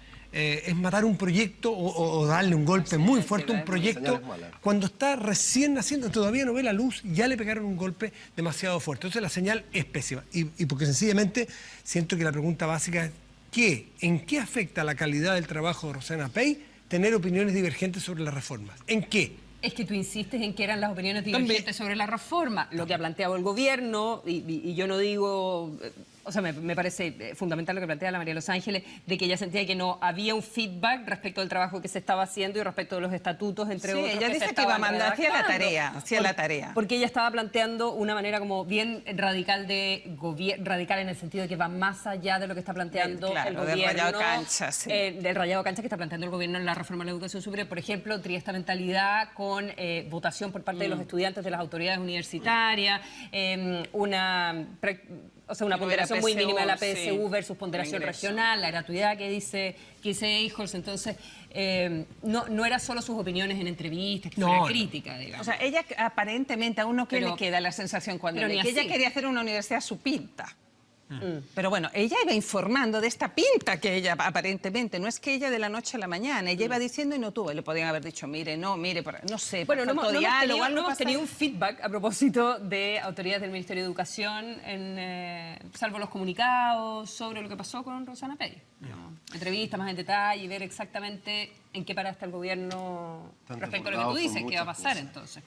un proyecto o darle un golpe muy fuerte a un proyecto cuando está recién naciendo, todavía no ve la luz, ya le pegaron un golpe demasiado fuerte. Entonces la señal es pésima. Y porque sencillamente siento que la pregunta básica es ¿en qué afecta la calidad del trabajo de Rosana Pey tener opiniones divergentes sobre las reformas? ¿En qué? Es que tú insistes en que eran las opiniones divergentes sobre la reforma, lo que ha planteado el gobierno, y yo no digo... O sea, me parece fundamental lo que plantea la María Los Ángeles, de que ella sentía que no había un feedback respecto del trabajo que se estaba haendo y respecto de los estatutos, entre otros. Ella dice que iba a mandar, hacía la tarea. Porque ella estaba planteando una manera como bien radical radical en el sentido de que va más allá de lo que está planteando el gobierno. Del rayado cancha, sí. Del rayado cancha que está planteando el gobierno en la reforma de la educación superior. Por ejemplo, tenía esta mentalidad con votación por parte de los estudiantes de las autoridades universitarias, una ponderación muy mínima de la PSU versus ponderación regional, la gratuidad que dice Eichholz. Entonces, no era solo sus opiniones en entrevistas, que fuera crítica, digamos. O sea, ella aparentemente a uno que le queda la sensación cuando lee que ella quería hacer una universidad a su pinta. Pero bueno, ella iba informando de esta pinta que ella aparentemente, no es que ella de la noche a la mañana, ella iba diciendo y no tuvo, le podían haber dicho, mire, no sé, bueno, no hemos tenido un un feedback a propósito de autoridades del Ministerio de Educación, salvo los comunicados sobre lo que pasó con Rosana Pey. Entrevistas más en detalle y ver exactamente en qué parada está el gobierno respecto a lo que tú dices, qué va a pasar entonces.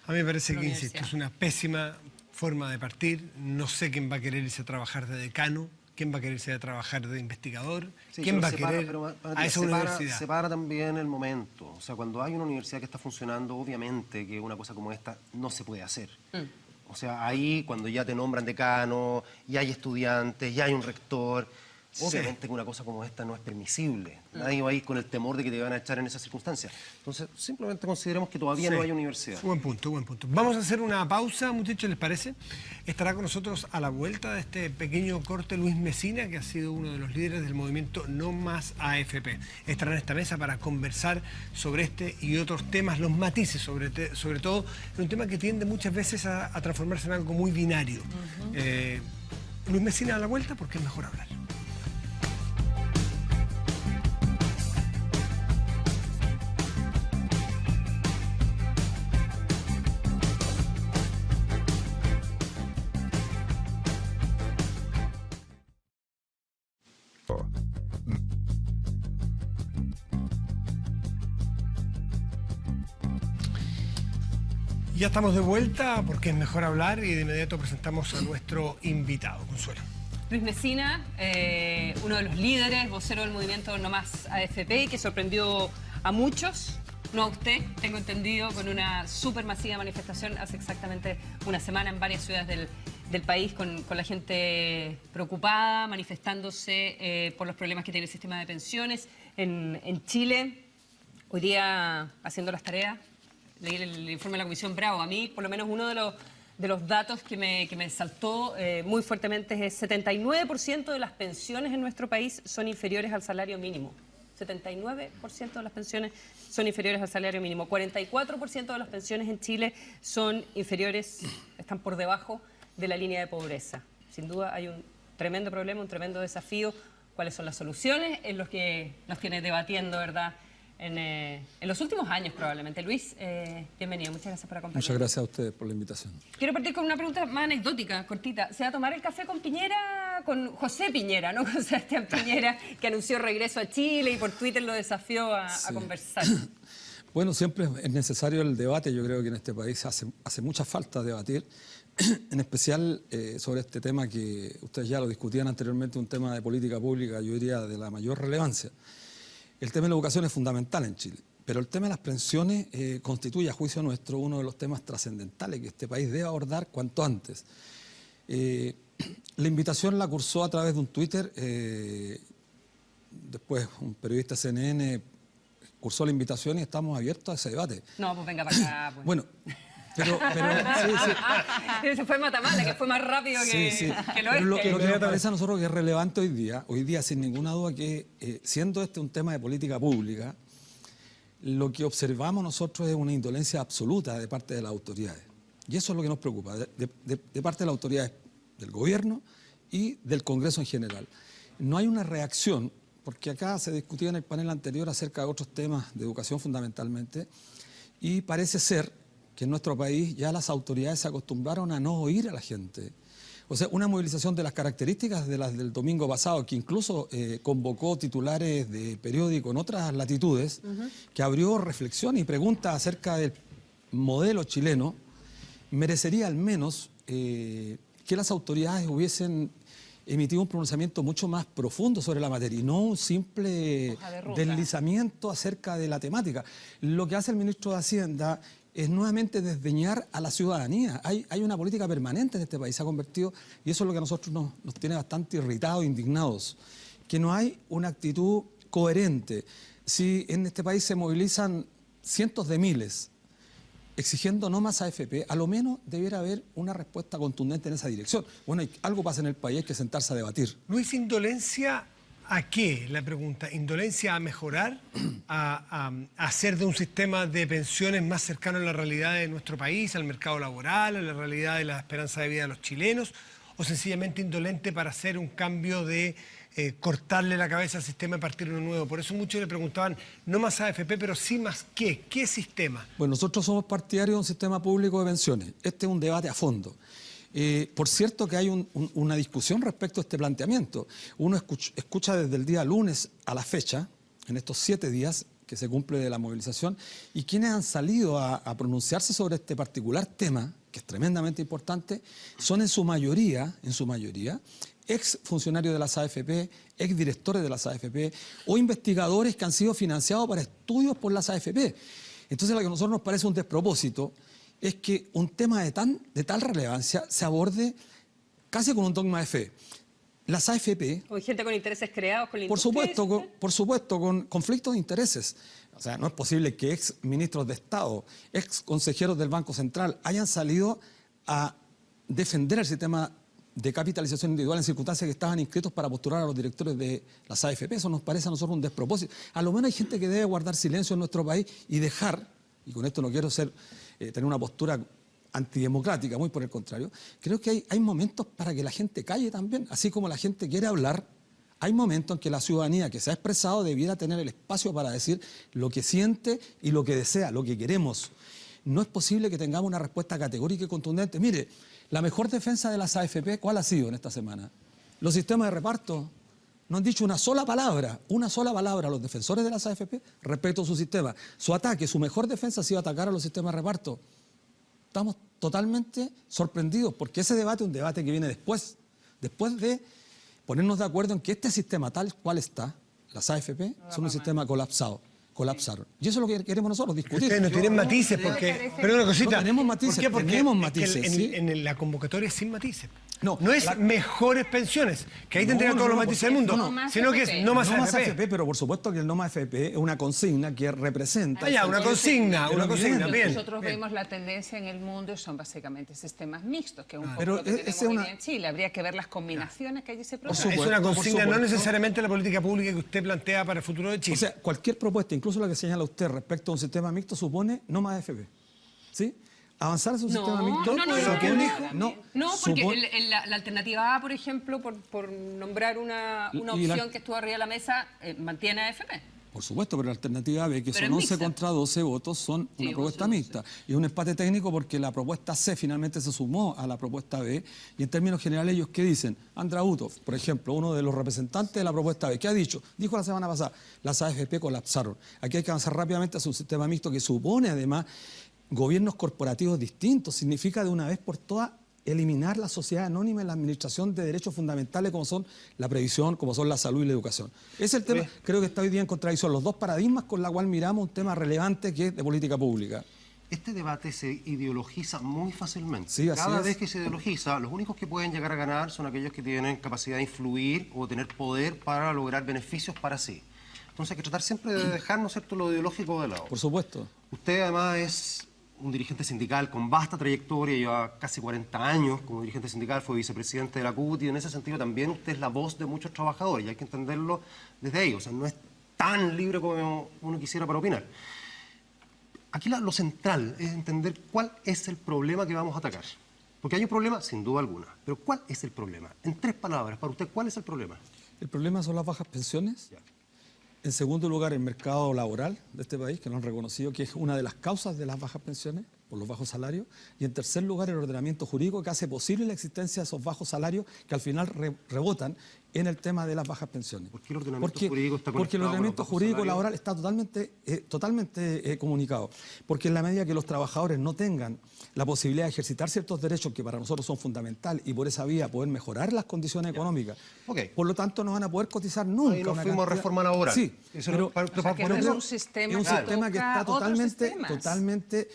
A mí me parece que, insisto, es una pésima forma de partir. No sé quién va a querer irse a trabajar de decano, quién va a querer irse a trabajar de investigador, quién va a querer a esa universidad. Separa también el momento. O sea, cuando hay una universidad que está funcionando, obviamente que una cosa como esta no se puede hacer. O sea, ahí cuando ya te nombran decano, ya hay estudiantes, ya hay un rector... Obviamente que una cosa como esta no es permisible. Nadie va a ir con el temor de que te van a echar en esas circunstancias. Entonces, simplemente consideremos que todavía no hay universidad. Buen punto, buen punto. Vamos a hacer una pausa, muchachos, ¿les parece? Estará con nosotros a la vuelta de este pequeño corte Luis Mesina, que ha sido uno de los líderes del movimiento No Más AFP. Estará en esta mesa para conversar sobre este y otros temas, los matices, sobre todo en un tema que tiende muchas veces a transformarse en algo muy binario. Luis Mesina a la vuelta porque es mejor hablar. Ya estamos de vuelta porque es mejor hablar y de inmediato presentamos a nuestro invitado, Consuelo. Luis Mesina, uno de los líderes, vocero del movimiento No Más AFP, que sorprendió a muchos, no a usted, tengo entendido, con una supermasiva manifestación hace exactamente una semana en varias ciudades del país, con la gente preocupada, manifestándose por los problemas que tiene el sistema de pensiones en Chile. Hoy día, haciendo las tareas, leí el informe de la Comisión Bravo. A mí, por lo menos, uno de de los datos que me saltó muy fuertemente es 79% de las pensiones en nuestro país son inferiores al salario mínimo. 79% de las pensiones son inferiores al salario mínimo. 44% de las pensiones en Chile son inferiores, están por debajo de la línea de pobreza. Sin duda hay un tremendo problema, un tremendo desafío. ¿Cuáles son las soluciones? Es lo que nos tiene debatiendo, ¿verdad?, en los últimos años probablemente. Luis, bienvenido, muchas gracias por acompañarnos. Muchas gracias a ustedes por la invitación. Quiero partir con una pregunta más anecdótica, cortita. ¿Se va a tomar el café con Piñera, con José Piñera, no con Sebastián Piñera, que anunció regreso a Chile y por Twitter lo desafió a conversar? Bueno, siempre es necesario el debate. Yo creo que en este país hace mucha falta debatir, en especial sobre este tema que ustedes ya lo discutían anteriormente, un tema de política pública, yo diría, de la mayor relevancia. El tema de la educación es fundamental en Chile, pero el tema de las pensiones constituye, a juicio nuestro, uno de los temas trascendentales que este país debe abordar cuanto antes. La invitación la cursó a través de un Twitter, después un periodista de CNN cursó la invitación y estamos abiertos a ese debate. No, pues venga para acá. Pues. Bueno, pero sí. Ese fue Matamala, que fue más rápido que lo Lo que nos parece a nosotros que es relevante hoy día sin ninguna duda que siendo este un tema de política pública, lo que observamos nosotros es una indolencia absoluta de parte de las autoridades. Y eso es lo que nos preocupa, de parte de las autoridades del gobierno y del Congreso en general. No hay una reacción, porque acá se discutía en el panel anterior acerca de otros temas de educación fundamentalmente, y parece ser que en nuestro país ya las autoridades se acostumbraron a no oír a la gente. O sea, una movilización de las características de las del domingo pasado, que incluso convocó titulares de periódico en otras latitudes, que abrió reflexión y preguntas acerca del modelo chileno, merecería al menos que las autoridades hubiesen emitido un pronunciamiento mucho más profundo sobre la materia y no un simple deslizamiento acerca de la temática. Lo que hace el ministro de Hacienda es nuevamente desdeñar a la ciudadanía. Hay una política permanente en este país, se ha convertido, y eso es lo que a nosotros nos tiene bastante irritados, indignados, que no hay una actitud coherente. Si en este país se movilizan cientos de miles exigiendo no más AFP, a lo menos debiera haber una respuesta contundente en esa dirección. Bueno, algo pasa en el país, hay que sentarse a debatir. Luis, ¿indolencia a qué? La pregunta. ¿Indolencia a mejorar? ¿A hacer de un sistema de pensiones más cercano a la realidad de nuestro país, al mercado laboral, a la realidad de la esperanza de vida de los chilenos? ¿O sencillamente indolente para hacer un cambio de cortarle la cabeza al sistema y partir uno nuevo? Por eso muchos le preguntaban, no más AFP, pero sí más qué. ¿Qué sistema? Bueno, nosotros somos partidarios de un sistema público de pensiones. Este es un debate a fondo. Por cierto que hay una discusión respecto a este planteamiento. Uno escucha desde el día lunes a la fecha, en estos 7 días que se cumple de la movilización, y quienes han salido a pronunciarse sobre este particular tema, que es tremendamente importante, son en su mayoría, ex funcionarios de las AFP, ex directores de las AFP o investigadores que han sido financiados para estudios por las AFP. Entonces, lo que a nosotros nos parece un despropósito es que un tema de tal relevancia se aborde casi con un dogma de fe. Las AFP... Con gente con intereses creados, con la por supuesto, con conflictos de intereses. O sea, no es posible que ex ministros de Estado, ex consejeros del Banco Central hayan salido a defender el sistema de capitalización individual en circunstancias que estaban inscritos para postular a los directores de las AFP. Eso nos parece a nosotros un despropósito. A lo menos hay gente que debe guardar silencio en nuestro país y dejar, y con esto no quiero tener una postura antidemocrática, muy por el contrario, creo que hay momentos para que la gente calle también, así como la gente quiere hablar. Hay momentos en que la ciudadanía que se ha expresado debiera tener el espacio para decir lo que siente y lo que desea, lo que queremos. No es posible que tengamos una respuesta categórica y contundente. Mire, la mejor defensa de las AFP, ¿cuál ha sido en esta semana? Los sistemas de reparto. No han dicho una sola palabra a los defensores de las AFP respecto a su sistema. Su ataque, su mejor defensa ha sido atacar a los sistemas de reparto. Estamos totalmente sorprendidos porque ese debate es un debate que viene después de ponernos de acuerdo en que este sistema tal cual está, las AFP, son un sistema colapsaron. Y eso es lo que queremos nosotros, discutir. Ustedes no tienen matices porque... Pero una cosita. No tenemos matices, ¿Por qué? Porque tenemos matices. en la convocatoria es sin matices. No es mejores pensiones, que ahí tendría todos los matices del mundo, sino que es no más AFP. Pero por supuesto que el no más AFP es una consigna que representa... Una consigna, bien. Nosotros vemos la tendencia en el mundo y son básicamente sistemas mixtos, que es un poco pero lo que tenemos hoy día en Chile. Habría que ver las combinaciones que allí se producen. Es una consigna, no necesariamente la política pública que usted plantea para el futuro de Chile. O sea, cualquier propuesta, incluso la que señala usted respecto a un sistema mixto, supone no más AFP. ¿Sí? Avanzar hacia un sistema mixto... No, porque la alternativa A, por ejemplo, por nombrar una opción que estuvo arriba de la mesa, mantiene a AFP. Por supuesto, pero la alternativa B, que Pero son es 11 mixta. contra 12 votos, son una propuesta 11. mixta. Y un empate técnico porque la propuesta C finalmente se sumó a la propuesta B. Y en términos generales, ¿ellos qué dicen? Andrautov, por ejemplo, uno de los representantes de la propuesta B, ¿qué ha dicho? Dijo la semana pasada, las AFP colapsaron. Aquí hay que avanzar rápidamente hacia un sistema mixto que supone, además, gobiernos corporativos distintos. Significa de una vez por todas eliminar la sociedad anónima en la administración de derechos fundamentales como son la previsión, como son la salud y la educación. Ese es el tema, creo que está hoy día en contradicción, los dos paradigmas con la cual miramos un tema relevante que es de política pública. Este debate se ideologiza muy fácilmente. Sí, así Cada es. vez que se ideologiza, los únicos que pueden llegar a ganar son aquellos que tienen capacidad de influir o tener poder para lograr beneficios para sí. Entonces hay que tratar siempre de dejar, ¿no es cierto?, lo ideológico de lado. Por supuesto. Usted además es un dirigente sindical con vasta trayectoria, lleva casi 40 años como dirigente sindical, fue vicepresidente de la CUT y en ese sentido también usted es la voz de muchos trabajadores y hay que entenderlo desde ahí, o sea, no es tan libre como uno quisiera para opinar. Aquí lo central es entender cuál es el problema que vamos a atacar. Porque hay un problema, sin duda alguna, pero ¿cuál es el problema? En 3 palabras, para usted, ¿cuál es el problema? El problema son las bajas pensiones. En segundo lugar, el mercado laboral de este país, que no han reconocido que es una de las causas de las bajas pensiones, por los bajos salarios. Y en tercer lugar, el ordenamiento jurídico que hace posible la existencia de esos bajos salarios que al final rebotan en el tema de las bajas pensiones. ¿Por qué el ordenamiento jurídico está conectado Porque el ordenamiento con los bajos jurídico salarios? laboral está totalmente comunicado. Porque en la medida que los trabajadores no tengan la posibilidad de ejercitar ciertos derechos que para nosotros son fundamentales y por esa vía poder mejorar las condiciones económicas, por lo tanto no van a poder cotizar nunca. Ahí nos fuimos a reforma laboral. Sí, Eso pero, es un sistema que está totalmente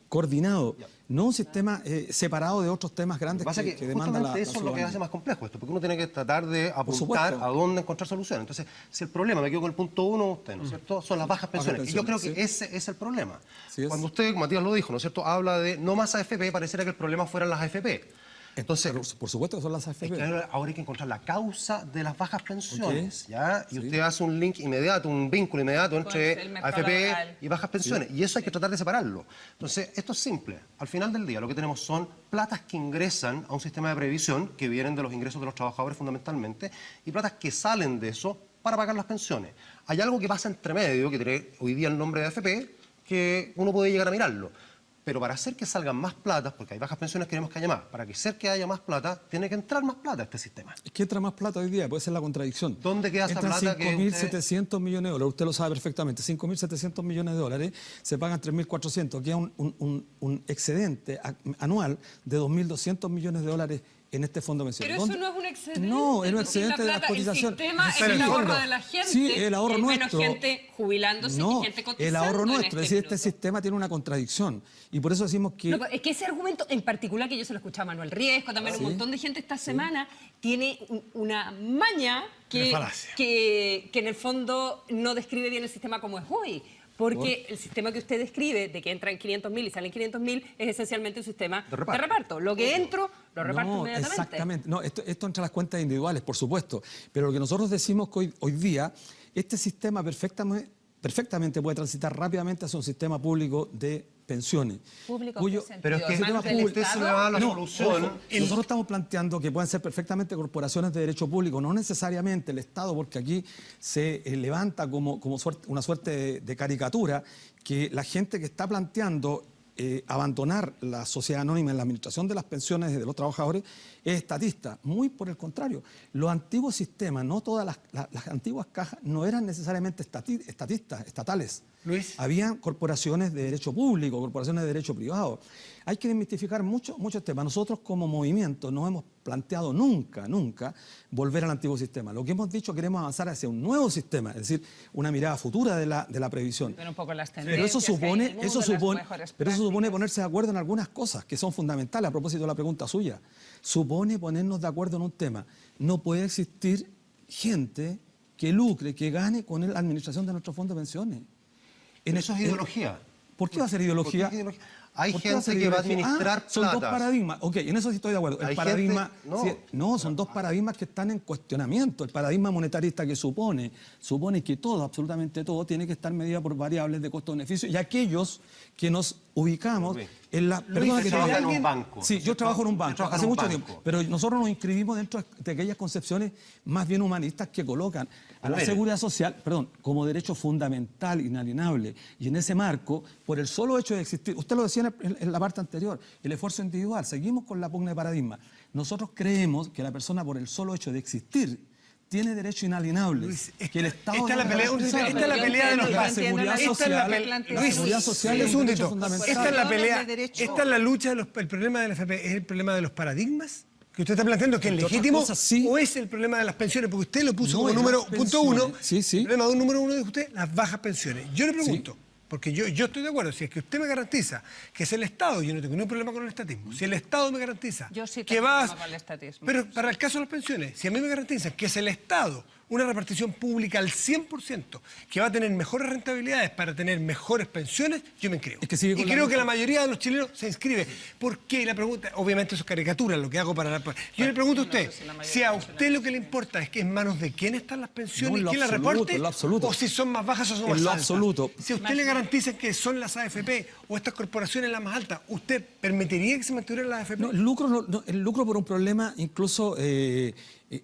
coordinado, no un sistema separado de otros temas grandes Lo que pasa es que demanda justamente la eso es lo que ciudadanía. hace más complejo esto, porque uno tiene que tratar de apuntar supuesto. a dónde encontrar soluciones. Entonces, si el problema, me quedo con el punto 1, usted, ¿no es cierto?, son las bajas pensiones. Y yo creo que ese es el problema. Sí es. Cuando usted, Matías lo dijo, ¿no es cierto?, habla de no más AFP, pareciera que el problema fueran las AFP. Entonces, Pero, por supuesto que son las AFP. es que ahora hay que encontrar la causa de las bajas pensiones, Ok. ¿ya? Y Sí. usted hace un link inmediato, un vínculo inmediato el entre mercado AFP laboral. y bajas pensiones. Y eso hay que tratar de separarlo. Entonces, esto es simple. Al final del día, lo que tenemos son platas que ingresan a un sistema de previsión, que vienen de los ingresos de los trabajadores fundamentalmente, y platas que salen de eso para pagar las pensiones. Hay algo que pasa entre medio, que tiene hoy día el nombre de AFP, que uno puede llegar a mirarlo. Pero para hacer que salgan más plata, porque hay bajas pensiones, queremos que haya más. Para que hacer que haya más plata, tiene que entrar más plata a este sistema. Es que entra más plata hoy día, puede ser la contradicción. ¿Dónde queda esa Entran plata que 5.700 millones de dólares, usted lo sabe perfectamente, 5.700 millones de dólares, se pagan 3.400, queda un excedente anual de 2.200 millones de dólares en este fondo pensional. Pero eso no es un excedente. No, es un porque excedente de la las plata, cotizaciones. El sistema es Pero el el ahorro fondo. de la gente. Sí, el ahorro hay nuestro. menos gente jubilándose No, y gente cotizando. el ahorro en nuestro, es decir, este minuto. sistema tiene una contradicción. Y por eso decimos que... No, pero es que ese argumento en particular, que yo se lo escuché a Manuel Riesco, también un montón de gente esta semana, tiene una maña Una falacia. que en el fondo no describe bien el sistema como es hoy. Porque el sistema que usted describe, de que entran 500.000 y salen 500.000, es esencialmente un sistema de reparto. Lo que entro, lo reparto inmediatamente. Exactamente. No, esto entra a las cuentas individuales, por supuesto. Pero lo que nosotros decimos que hoy día, este sistema perfectamente puede transitar rápidamente hacia un sistema público de pensiones. ¿Público cuyo- en qué Pero es sentido? que ¿En manos del usted se Estado? le va a la No, solución. ojo, nosotros estamos planteando que pueden ser perfectamente corporaciones de derecho público, no necesariamente el Estado, porque aquí se levanta como una suerte de caricatura que la gente que está planteando abandonar la sociedad anónima en la administración de las pensiones de los trabajadores es estatista. Muy por el contrario. Los antiguos sistemas, no todas las antiguas cajas, no eran necesariamente estatales. Luis. Habían corporaciones de derecho público, corporaciones de derecho privado. Hay que desmitificar muchos temas. Nosotros como movimiento nos hemos planteado nunca, nunca, volver al antiguo sistema. Lo que hemos dicho, queremos avanzar hacia un nuevo sistema, es decir, una mirada futura de la previsión. Pero un poco las Pero tendencias eso supone, que hay en el mundo, las mejores prácticas. ponerse de acuerdo en algunas cosas que son fundamentales, a propósito de la pregunta suya. Supone ponernos de acuerdo en un tema. No puede existir gente que lucre, que gane con la administración de nuestros fondos de pensiones. Eso es ideología. ¿Por qué va a ser ideología? ¿Por qué ideología? Hay ¿Por qué va a ser gente que va a ideología? administrar son dos platas. paradigmas. Ok, en eso sí estoy de acuerdo. El Hay paradigma, gente- son dos paradigmas que están en cuestionamiento. El paradigma monetarista que supone que todo, absolutamente todo, tiene que estar medido por variables de costo-beneficio, y aquellos que nos ubicamos en la... Luis, usted trabaja en un banco. Sí, yo trabajo en un banco Usted trabaja en hace un mucho banco. tiempo, pero nosotros nos inscribimos dentro de aquellas concepciones más bien humanistas que colocan a la Mire. seguridad social, como derecho fundamental, inalienable, y en ese marco, por el solo hecho de existir, usted lo decía en la parte anterior, el esfuerzo individual, seguimos con la pugna de paradigma. Nosotros creemos que la persona, por el solo hecho de existir, tiene derecho inalienable. Luis, Que el Estado esta es la debe pelea, garantizar. esta es la pelea de los La bancos. seguridad Esta es la social, pelea- la seguridad social un es un derecho segundito. fundamental. Esta es la pelea, de derecho. esta es la lucha, el problema de la FP, ¿es el problema de los paradigmas? Que usted está planteando que es Entre otras legítimo, cosas, sí. o es el problema de las pensiones, porque usted lo puso No, como es número las punto uno. pensiones. Sí. El problema de un número uno de usted, las bajas pensiones. Yo le pregunto, porque yo estoy de acuerdo, si es que usted me garantiza que es el Estado, yo no tengo ningún problema con el estatismo, si el Estado me garantiza Yo sí que tengo va problema con el estatismo. Pero para el caso de las pensiones, si a mí me garantizan que es el Estado, una repartición pública al 100%, que va a tener mejores rentabilidades para tener mejores pensiones, yo me inscribo. Es que sigue Y con la creo que misma- la mayoría de los chilenos se inscribe. ¿Por qué? La pregunta, obviamente eso es caricatura, lo que hago para la... Yo le pregunto a usted, si a usted lo que le importa es que en manos de quién están las pensiones, No, en lo quién las absoluto, reporte, en lo absoluto. o si son más bajas o son En más lo altas. absoluto. Si a usted le garantiza que son las AFP o estas corporaciones las más altas, ¿usted permitiría que se mantuvieran las AFP? No, el lucro por un problema incluso...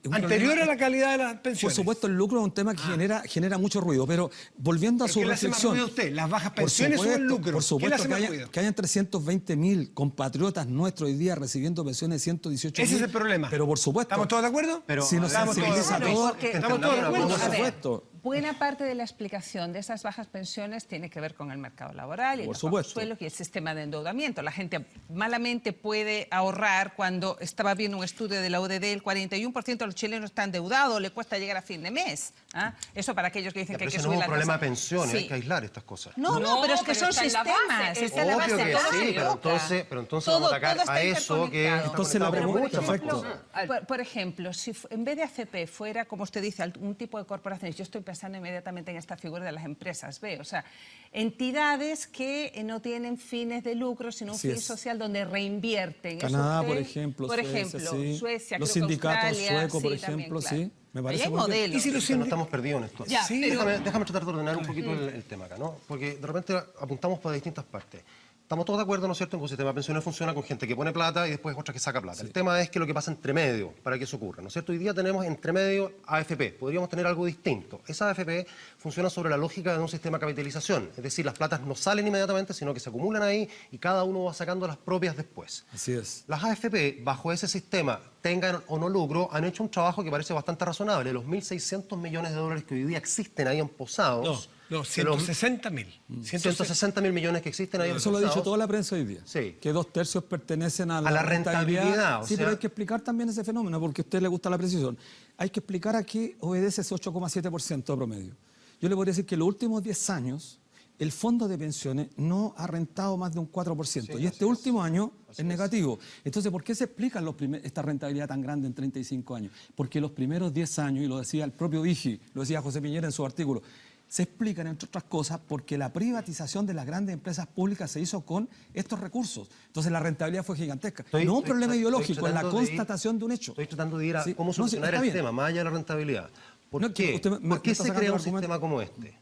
un Anterior problema- a la calidad de las Por pensiones. supuesto, el lucro es un tema que genera mucho ruido, pero volviendo a ¿Pero su qué le hace más reflexión... ruido a usted, las bajas por pensiones o el lucro? Por ¿Qué le supuesto hace que, más ruido? hayan 320.000 compatriotas nuestros hoy día recibiendo pensiones de 118.000. Ese es el problema. Pero por supuesto... ¿Estamos todos de acuerdo? Pero, si nos Estamos todos de sensibiliza a acuerdo. todos... porque- Estamos todos de acuerdo. Por A ver, supuesto. buena parte de la explicación de esas bajas pensiones tiene que ver con el mercado laboral y Por los supuesto. bajos sueldos y el sistema de endeudamiento. La gente malamente puede ahorrar. Cuando estaba viendo un estudio de la ODD, el 41% de los chilenos están endeudados, le cuesta llegar a fin de mes. ¿Ah? Eso para aquellos que dicen que Pero hay que ese no subir es la un problema tasa. de pensiones, Sí. hay que aislar estas cosas. No, No, pero es que pero son está en la sistemas. base, Está en la Obvio base, que todo sí, se pero toca. entonces Todo- vamos a atacar todo está a eso que interconectado. está Entonces la conectado con pregunta, muchas perfecto. cosas. Por ejemplo, si en vez de AFP fuera, como usted dice, un tipo de corporaciones, yo estoy pensando inmediatamente en esta figura de las empresas B, o sea, entidades que no tienen fines de lucro, sino un Así fin es. social donde reinvierten. Eso Canadá, usted- por ejemplo, por Suecia, ejemplo, sí. Suecia, Los creo que sindicatos Australia, suecos, por sí, también, ejemplo, claro. sí. Me parece Ahí hay muy bien. modelos. ¿Y si los Pero no estamos perdidos en esto. Ya, Sí, pero- Déjame tratar de ordenar un poquito el tema acá, ¿no? Porque de repente apuntamos para distintas partes. Estamos todos de acuerdo, ¿no es cierto?, en que un sistema de pensiones funciona con gente que pone plata y después otra que saca plata. El tema es que lo que pasa entre medio para que eso ocurra, ¿no es cierto? Hoy día tenemos entre medio AFP, podríamos tener algo distinto. Esa AFP funciona sobre la lógica de un sistema de capitalización, es decir, las platas no salen inmediatamente, sino que se acumulan ahí y cada uno va sacando las propias después. Así es. Las AFP, bajo ese sistema, tengan o no lucro, han hecho un trabajo que parece bastante razonable. Los 1.600 millones de dólares que hoy día existen ahí emposados... No, de los 160.000. 160.000 millones que existen ahí Eso lo ha dicho emposados, toda la prensa hoy día. Sí. Que 2/3 pertenecen a la rentabilidad, o Sí, sea- pero hay que explicar también ese fenómeno, porque a usted le gusta la precisión. Hay que explicar a qué obedece ese 8,7% de promedio. Yo le podría decir que en los últimos 10 años, el fondo de pensiones no ha rentado más de un 4%. Y este último año es negativo. Entonces, ¿por qué se explica esta rentabilidad tan grande en 35 años? Porque los primeros 10 años, y lo decía el propio Vigi, lo decía José Piñera en su artículo, se explican, entre otras cosas, porque la privatización de las grandes empresas públicas se hizo con estos recursos. Entonces la rentabilidad fue gigantesca. No un problema ideológico, es la constatación de un hecho. Estoy tratando de ir a Sí. cómo No, sí, solucionar está el bien. tema, más allá de la rentabilidad. ¿Por No, qué? usted me ¿Por qué está se sacando crea un el argumento. sistema como este?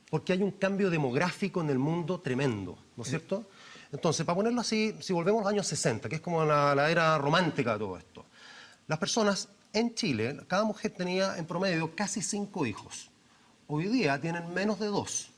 Porque hay un cambio demográfico en el mundo tremendo, ¿no es cierto? Entonces, para ponerlo así, si volvemos a los años 60, que es como la era romántica de todo esto, las personas en Chile, cada mujer tenía en promedio casi 5 hijos. Hoy día tienen menos de 2.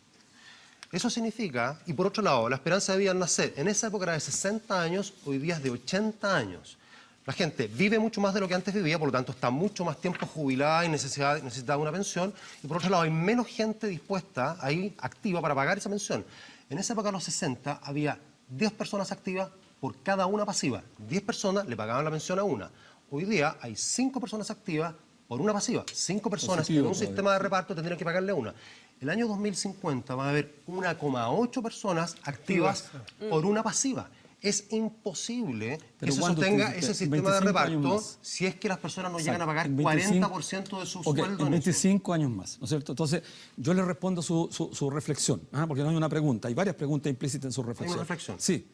Eso significa, y por otro lado, la esperanza de vida al nacer en esa época era de 60 años, hoy día es de 80 años. La gente vive mucho más de lo que antes vivía, por lo tanto está mucho más tiempo jubilada y necesita una pensión. Y por otro lado, hay menos gente dispuesta, ahí activa, para pagar esa pensión. En esa época, a los 60, había 10 personas activas por cada una pasiva. 10 personas le pagaban la pensión a una. Hoy día hay 5 personas activas por una pasiva. 5 personas Positivo, en un todavía. sistema de reparto tendrían que pagarle una. El año 2050 va a haber 1,8 personas activas por una pasiva. Es imposible que Pero se ¿cuándo sostenga usted- ese sistema de 25 años reparto más? si es que las personas no llegan a Exacto, pagar en 25 40% de su Ok, sueldo. en en eso. 25 años más, ¿no es cierto? Entonces, yo le respondo su reflexión, porque no hay una pregunta, hay varias preguntas implícitas en su reflexión. reflexión. Sí.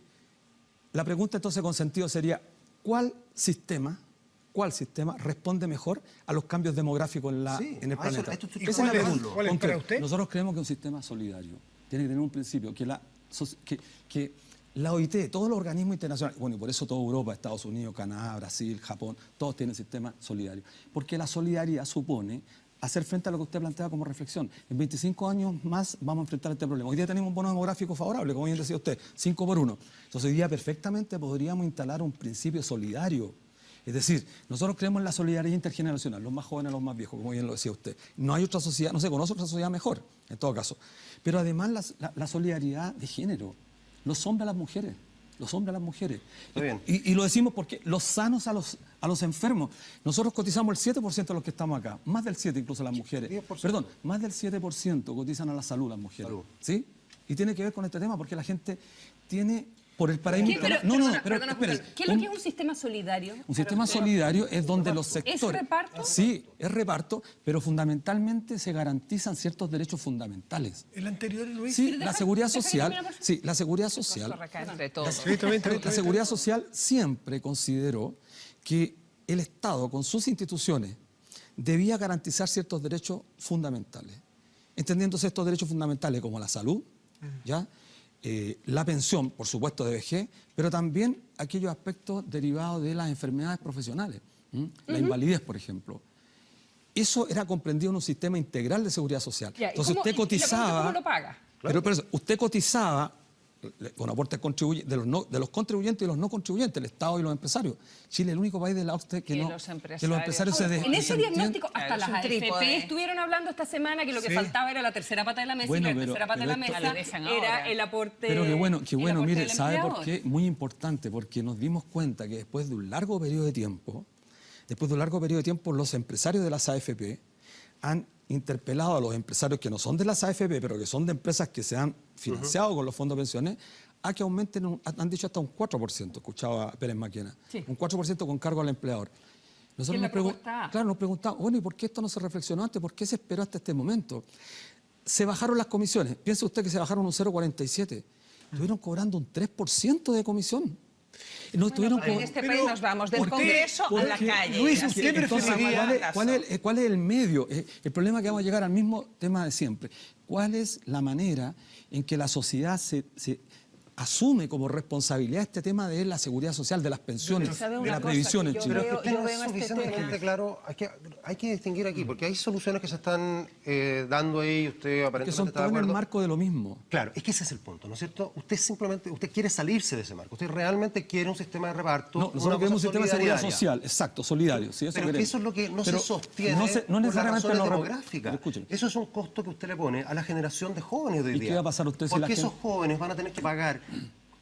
La pregunta entonces con sentido sería, ¿cuál sistema responde mejor a los cambios demográficos Sí, en el a eso- planeta? esto estoy Esa es la ¿Cuál es- pregunta. cuál es para Concreto. usted? Nosotros creemos que un sistema solidario tiene que tener un principio, que la OIT, todos los organismos internacionales, bueno, y por eso toda Europa, Estados Unidos, Canadá, Brasil, Japón, todos tienen sistema solidario. Porque la solidaridad supone hacer frente a lo que usted plantea como reflexión. En 25 años más vamos a enfrentar este problema. Hoy día tenemos un bono demográfico favorable, como bien decía usted, 5 por 1. Entonces hoy día perfectamente podríamos instalar un principio solidario. Es decir, nosotros creemos en la solidaridad intergeneracional, los más jóvenes, los más viejos, como bien lo decía usted. No hay otra sociedad, no se conoce otra sociedad mejor, en todo caso. Pero además la solidaridad de género, los hombres a las mujeres. Los hombres a las mujeres. Está bien. Y lo decimos porque los sanos a los enfermos. Nosotros cotizamos el 7% de los que estamos acá, más del 7% incluso las mujeres. 10%. Perdón, más del 7% cotizan a la salud las mujeres. Salud. ¿Sí? Y tiene que ver con este tema porque la gente tiene, por el paradigma... ¿Qué, pero, no, perdona, espere. ¿qué es lo que es un sistema solidario? Un sistema solidario es donde los sectores... reparto? Sí, es reparto, pero fundamentalmente se garantizan ciertos derechos fundamentales. El anterior, Luis. Sí, la seguridad déjame social, terminar, por sí, la seguridad social, Esto recae entre todos. Sí, está bien, está bien. la seguridad social siempre consideró que el Estado, con sus instituciones, debía garantizar ciertos derechos fundamentales, entendiéndose estos derechos fundamentales como la salud, ¿ya? La pensión, por supuesto, de vejez, pero también aquellos aspectos derivados de las enfermedades profesionales, la invalidez, por ejemplo. Eso era comprendido en un sistema integral de seguridad social. Ya, ¿y Entonces cómo- usted y la pregunta, cotizaba... ¿cómo lo paga? Pero por eso, usted cotizaba con aportes de los contribuyentes y los no contribuyentes, el Estado y los empresarios. Chile es el único país de la OCDE que Y los los empresarios se En ese diagnóstico, hasta Claro, las es un AFP trípode. estuvieron hablando esta semana que lo que Sí. faltaba era la tercera pata de la mesa, Bueno, y la pero- tercera pata de la pero esto- mesa La dejan era ahora. el aporte. Pero qué bueno, el aporte mire, del ¿sabe por empleador. qué? Muy importante, porque nos dimos cuenta que después de un largo periodo de tiempo, los empresarios de las AFP han interpelado a los empresarios que no son de las AFP, pero que son de empresas que se han financiado con los fondos de pensiones, a que aumenten, han dicho hasta un 4%, escuchaba a Pérez Maquena, Sí. un 4% con cargo al empleador. Nosotros ¿Qué es la propuesta? claro, nos preguntamos, bueno, ¿y por qué esto no se reflexionó antes? ¿Por qué se esperó hasta este momento? Se bajaron las comisiones. Piense usted que se bajaron un 0,47. Estuvieron cobrando un 3% de comisión. No estuvieron En co- este Pero, país nos vamos del ¿por qué? Congreso a la porque, calle. Luis, Así ¿usted que Entonces, preferiría- ¿cuál es el medio? El problema es que vamos a llegar al mismo tema de siempre. ¿Cuál es la manera en que la sociedad se asume como responsabilidad este tema de la seguridad social, de las pensiones, ¿Sabe de una la cosa previsión que en yo Chile? veo? Pero es que yo no veo es este suficientemente tema. claro. Hay que distinguir aquí, porque hay soluciones que se están dando ahí, usted Que aparentemente son está de todo en el acuerdo. marco de lo mismo. Claro, es que ese es el punto, ¿no es cierto? Usted quiere salirse de ese marco. Usted realmente quiere un sistema de reparto. No, una nosotros queremos un cosa sistema de seguridad solidaria. social, exacto, solidario. Sí, eso Pero es que queremos. eso es lo que no Pero se sostiene no por las necesariamente razones lo demográficas. Pero escúcheme. Eso es un costo que usted le pone a la generación de jóvenes de hoy ¿Y día. qué va a pasar usted si la Porque gente- esos jóvenes van a tener que pagar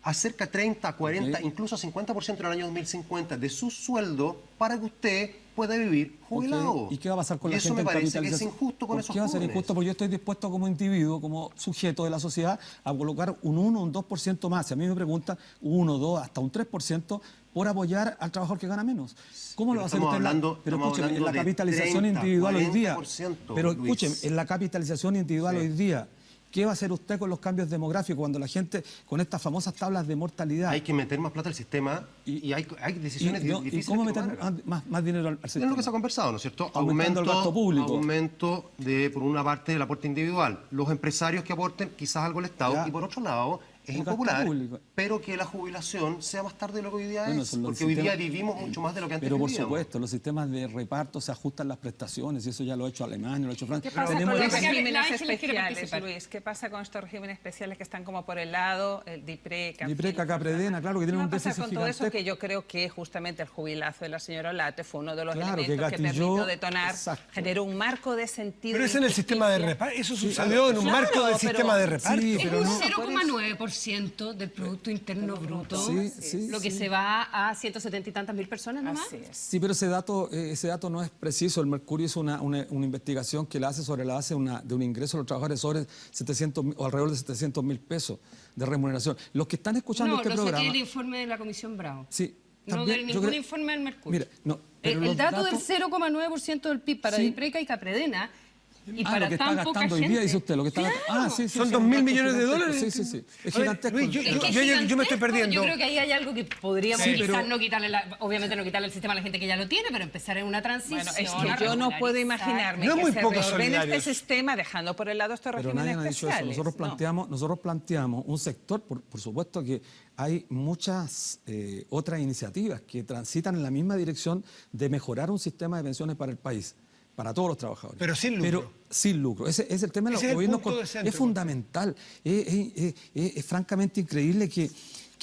a cerca de 30, 40, Ok. incluso 50% en el año 2050 de su sueldo para que usted pueda vivir jubilado. Ok, ¿y qué va a pasar con Y la eso gente me en parece que es capitalización? injusto con ¿Por esos qué va a ser jóvenes? injusto? Porque yo estoy dispuesto como individuo, como sujeto de la sociedad, a colocar un 1, un 2% más. Si a mí me preguntan, 1, 2, hasta un 3% por apoyar al trabajador que gana menos. ¿Cómo lo va a hacer estamos usted? hablando- Pero estamos escúcheme, en la hablando de capitalización 30, individual hoy día. 40%, Pero Luis. escúcheme, en la capitalización individual hoy día, ¿qué va a hacer usted con los cambios demográficos cuando la gente, con estas famosas tablas de mortalidad? Hay que meter más plata al sistema y hay decisiones ¿Y difíciles cómo que meter tomar. más dinero al Es sistema? lo que se ha conversado, ¿no es cierto? Aumentando el gasto público. Aumento de, por una parte, del aporte individual. Los empresarios que aporten quizás algo al Estado Ya. y por otro lado, es El gasto impopular, público. pero que la jubilación sea más tarde de lo que hoy día Bueno, es. son los Porque hoy día sistemas- vivimos mucho más de lo que antes Pero por vivíamos. supuesto, los sistemas de reparto se ajustan las prestaciones, y eso ya lo ha hecho Alemania, lo ha hecho Francia. ¿Qué pasa Tenemos con los ese- Ángeles regímenes quiere especiales, participar. Luis? ¿Qué pasa con estos regímenes especiales que están como por el lado, el DIPRECA? DIPRECA, Capredena, claro, que tienen ¿Qué va un a pasar déficit con todo eso? gigantesco. Que yo creo que justamente el jubilazo de la señora Olate fue uno de los Claro, que elementos que gatilló- permitió detonar, exacto. generó un marco de sentido. Pero es de en el sistema de injusticia. reparto. Eso sucedió en un claro, marco del pero- sistema de reparto. Sí, Es pero un no- 0,9%. 1% del Producto Interno Bruto, Sí, lo que sí. se va a 170 y tantas mil personas nomás. Así es. Sí, pero ese dato no es preciso. El Mercurio hizo una investigación que la hace sobre la base de un ingreso de los trabajadores sobre 700 o alrededor de 700.000 pesos de remuneración. Los que están escuchando No, este lo programa... saqué del informe de la Comisión Bravo. Sí, No también, de yo ningún creo- informe del Mercurio. Mira, no, pero el los dato datos- del 0,9% del PIB para Sí. Dipreca y Capredena, y lo para que está tan poca gastando hoy gente. día, dice usted, lo que está Claro. sí, Son sí, 2.000 un gasto millones de gigantesco. dólares. Sí, sí, sí. Es A ver, gigantesco. Luis, yo Es que me estoy gigantesco. perdiendo. Yo creo que ahí hay algo que podríamos Sí, quizás pero- no quitarle, obviamente no quitarle el sistema a la gente que ya lo tiene, pero empezar en una transición. Bueno, es a que yo no puedo regularizar. imaginarme No es que muy se poco reordene solidarios. este sistema dejando por el lado estos Pero regímenes nadie ha dicho eso. especiales. Nosotros planteamos un sector, por supuesto que hay muchas otras iniciativas que transitan en la misma dirección de mejorar un sistema de pensiones para el país, para todos los trabajadores. Pero sin lucro. Pero sin lucro. Ese es el tema de los Ese es el gobiernos. punto de centro, Es fundamental. Es francamente increíble que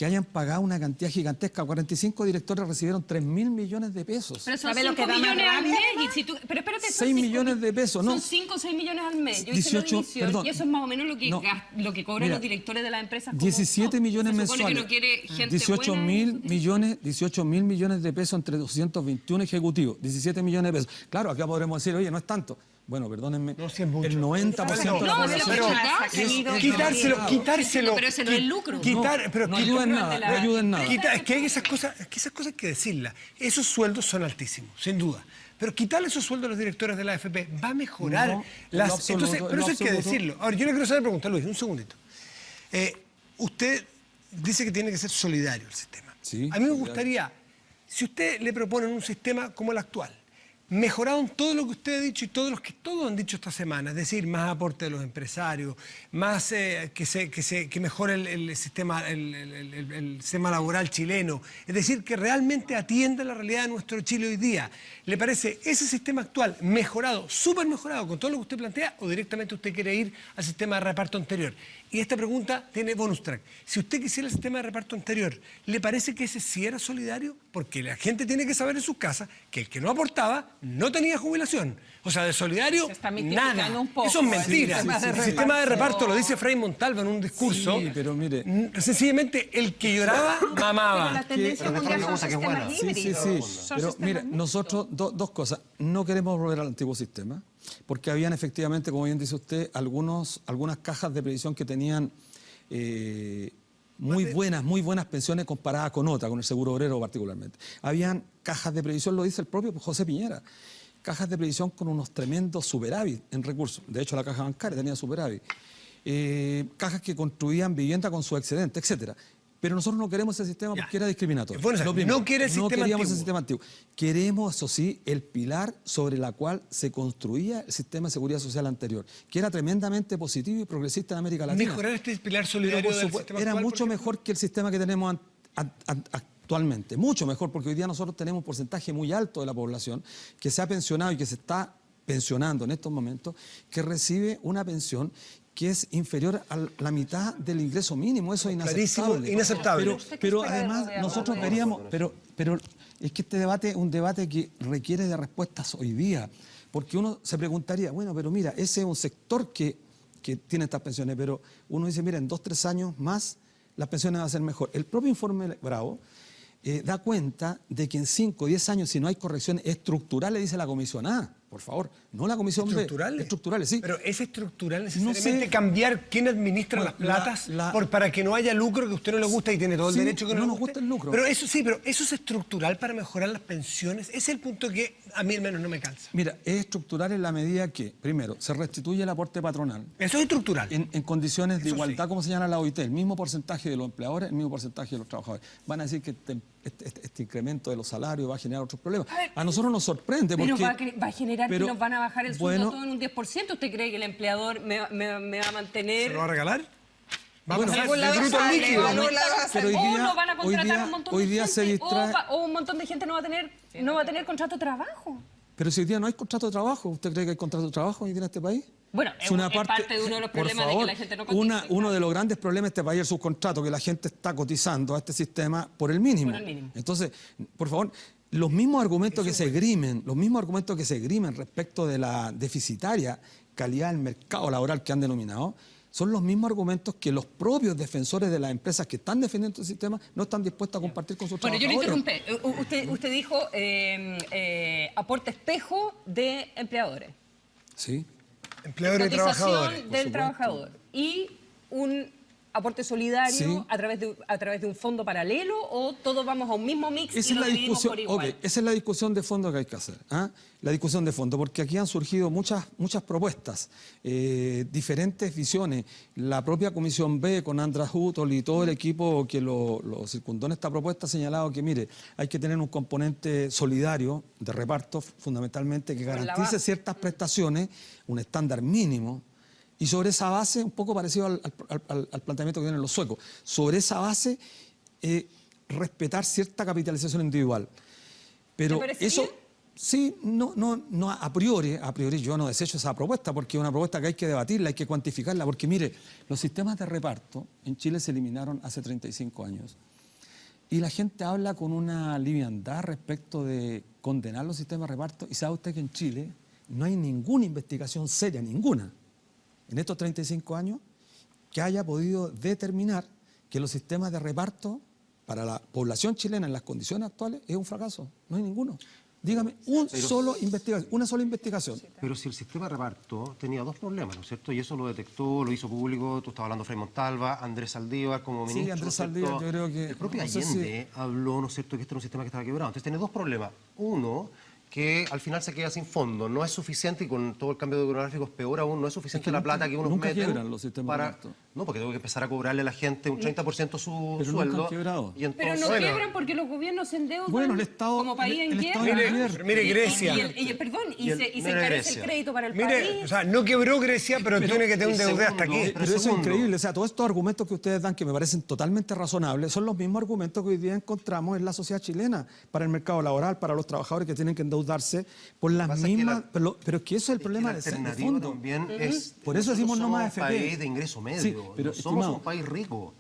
hayan pagado una cantidad gigantesca. 45 directores recibieron 3.000 millones de pesos. Pero son ¿Sabe lo 5 que da más millones al rabia, mes. Pero espérate, son 6 cinco millones de pesos, ¿no? Son 5 o 6 millones al mes. Yo hice 18, la división, perdón. y eso es más o menos lo que, No. lo que cobran Mira, los directores de las empresas. como 17 son. millones Se supone mensuales. que no quiere gente 18 buena, mil millones, 18.000 millones de pesos entre 221 ejecutivos. 17 millones de pesos. Claro, acá podremos decir, oye, no es tanto. Bueno, perdónenme. No, sí es mucho. El 90% de la No, población. pero quitárselo. Pero ese no es el lucro. Pero No ayuda en nada, no ayuda en nada. Es que hay esas cosas hay que decirlas. Esos sueldos son altísimos, sin duda. Pero quitarle esos sueldos a los directores de la AFP va a mejorar No, en las. lo absoluto, Entonces, pero en lo eso hay que absoluto. decirlo. Ahora, yo le quiero hacer una pregunta, Luis, un segundito. Usted dice que tiene que ser solidario el sistema. Sí, a mí me solidario. gustaría, si usted le proponen un sistema como el actual, mejorado en todo lo que usted ha dicho y todos han dicho esta semana, es decir, más aporte de los empresarios, más que mejore el sistema laboral chileno, es decir, que realmente atienda la realidad de nuestro Chile hoy día. ¿Le parece ese sistema actual mejorado, súper mejorado con todo lo que usted plantea, o directamente usted quiere ir al sistema de reparto anterior? Y esta pregunta tiene bonus track. Si usted quisiera el sistema de reparto anterior, ¿le parece que ese sí era solidario? Porque la gente tiene que saber en sus casas que el que no aportaba no tenía jubilación. O sea, de solidario, Se está mitificando nada. un poco Eso es el mentira. sistema de El sistema de reparto. reparto lo dice Frei Montalva en un discurso. Sí, pero mire. Sencillamente, el que lloraba, Pero la mamaba. tendencia Pero mundial mejor son una cosa que es sistemas buena. Sí, sí, híbridos. sí. Son Pero sistemas mira, mixtos. nosotros, dos cosas. No queremos volver al antiguo sistema, porque habían efectivamente, como bien dice usted, algunas cajas de previsión que tenían muy buenas pensiones comparadas con otras, con el seguro obrero particularmente. Habían cajas de previsión, lo dice el propio José Piñera, cajas de previsión con unos tremendos superávit en recursos. De hecho, la caja bancaria tenía superávit. Cajas que construían vivienda con su excedente, etcétera. Pero nosotros no queremos ese sistema Ya. porque era discriminatorio. Bueno, o sea, Lo primero, no quiere el no sistema queríamos antiguo. ese sistema antiguo. Queremos, eso sí, el pilar sobre la cual se construía el sistema de seguridad social anterior, que era tremendamente positivo y progresista en América Latina. Mejorar este pilar Pero, solidario por del supuesto, sistema era actual, mucho por ejemplo. mejor que el sistema que tenemos actualmente, mucho mejor, porque hoy día nosotros tenemos un porcentaje muy alto de la población que se ha pensionado y que se está pensionando en estos momentos, que recibe una pensión que es inferior a la mitad del ingreso mínimo. Eso es Clarísimo, inaceptable. inaceptable. Pero además nosotros veríamos, pero es que este debate es un debate que requiere de respuestas hoy día, porque uno se preguntaría, bueno, pero mira, ese es un sector que tiene estas pensiones, pero uno dice, mira, en 2-3 años más las pensiones van a ser mejor. El propio informe Bravo da cuenta de que en 5 o 10 años, si no hay correcciones estructurales, dice la Comisión A, por favor, no la Comisión B. ¿Estructurales? Estructurales, sí. Pero ¿es estructural No necesariamente sé. cambiar quién administra Bueno, las platas la- para que no haya lucro que a usted no le gusta y tiene todo el Sí, derecho que no no le nos guste? gusta el lucro. Pero eso sí, pero eso es estructural para mejorar las pensiones. Ese es el punto que a mí al menos no me calza. Mira, es estructural en la medida que, primero, se restituye el aporte patronal Eso es estructural. en condiciones de Eso igualdad, sí. como señala la OIT, el mismo porcentaje de los empleadores, el mismo porcentaje de los trabajadores. Van a decir que este incremento de los salarios va a generar otros problemas. A nosotros nos sorprende porque... Pero va a generar pero, que nos van a bajar el sueldo bueno, todo en un 10%. ¿Usted cree que el empleador me va a mantener? ¿Se lo va a regalar? ¿Va a Bueno, pasar algún de lado bruto al sale, líquido? algún lado va a Pero hoy o día- no van a hoy contratar día- un montón hoy de día gente, se distrae- o un montón de gente no va a tener contrato de trabajo. Pero si hoy día no hay contrato de trabajo, ¿usted cree que hay contrato de trabajo hoy día en este país? Bueno, Si es parte de uno de los por problemas de que favor, la gente no cotiza. uno de los grandes problemas de este país es el subcontrato, que la gente está cotizando a este sistema por el mínimo. Por el mínimo. Entonces, por favor, los mismos argumentos que se esgrimen respecto de la deficitaria calidad del mercado laboral que han denominado, son los mismos argumentos que los propios defensores de las empresas que están defendiendo el sistema no están dispuestos a compartir con sus Bueno, yo trabajadores. le interrumpí. Usted dijo aporte espejo de empleadores. Sí. Empleadores y Cotización trabajadores. del trabajador. Y un aporte solidario Sí. a través de un fondo paralelo, o todos vamos a un mismo mix Esa y es lo la dividimos discusión, por igual. esa es la discusión de fondo que hay que hacer. ¿Ah? La discusión de fondo, porque aquí han surgido muchas propuestas, diferentes visiones. La propia Comisión B con András Hutol y todo el equipo que lo circundó en esta propuesta ha señalado que, mire, hay que tener un componente solidario de reparto, fundamentalmente, que Sobre la garantice base. ciertas prestaciones, un estándar mínimo. Y sobre esa base, un poco parecido al planteamiento que tienen los suecos, sobre esa base respetar cierta capitalización individual. Pero ¿Te parece eso, bien? sí, no a priori yo no desecho esa propuesta, porque es una propuesta que hay que debatirla, hay que cuantificarla, porque mire, los sistemas de reparto en Chile se eliminaron hace 35 años. Y la gente habla con una liviandad respecto de condenar los sistemas de reparto, y sabe usted que en Chile no hay ninguna investigación seria, ninguna, en estos 35 años, que haya podido determinar que los sistemas de reparto para la población chilena en las condiciones actuales es un fracaso. No hay ninguno. Dígame, una sola investigación. Pero si el sistema de reparto tenía dos problemas, ¿no es cierto? Y eso lo detectó, lo hizo público, tú estabas hablando de Frei Montalva, Andrés Saldívar como ministro. Sí, Andrés ¿no es cierto? Saldívar, yo creo que... El propio no sé Allende habló, ¿no es cierto?, que este era un sistema que estaba quebrado. Entonces tiene dos problemas. Uno, que al final se queda sin fondo. No es suficiente, y con todo el cambio demográfico es peor aún, no es suficiente la plata que unos nunca meten quiebran los sistemas de para... reparto. No, porque tengo que empezar a cobrarle a la gente un 30% su Pero nunca sueldo. han quebrado. Y entonces, Pero no quiebran porque los gobiernos se endeudan Bueno, el Estado- como país en el Estado quiebra. invierte. Mire Grecia. Y se encarece Grecia. el crédito para el Mire, país. o sea, no quebró Grecia, pero tiene que tener un y deuda hasta segundo, aquí. Pero eso es segundo. increíble, o sea, todos estos argumentos que ustedes dan que me parecen totalmente razonables son los mismos argumentos que hoy día encontramos en la sociedad chilena para el mercado laboral, para los trabajadores que tienen que endeudarse por las Pasa que mismas... la- pero es que eso es el problema la de alternativa fondo. también es... Por eso nosotros decimos no somos más un AFP. país de ingreso medio, Sí, pero, no somos estimado, un país rico.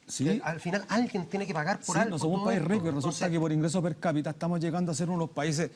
Sí. Que al final alguien tiene que pagar por Sí, algo. no somos un todo país esto. rico y resulta Entonces, que por ingreso per cápita estamos llegando a ser uno de los países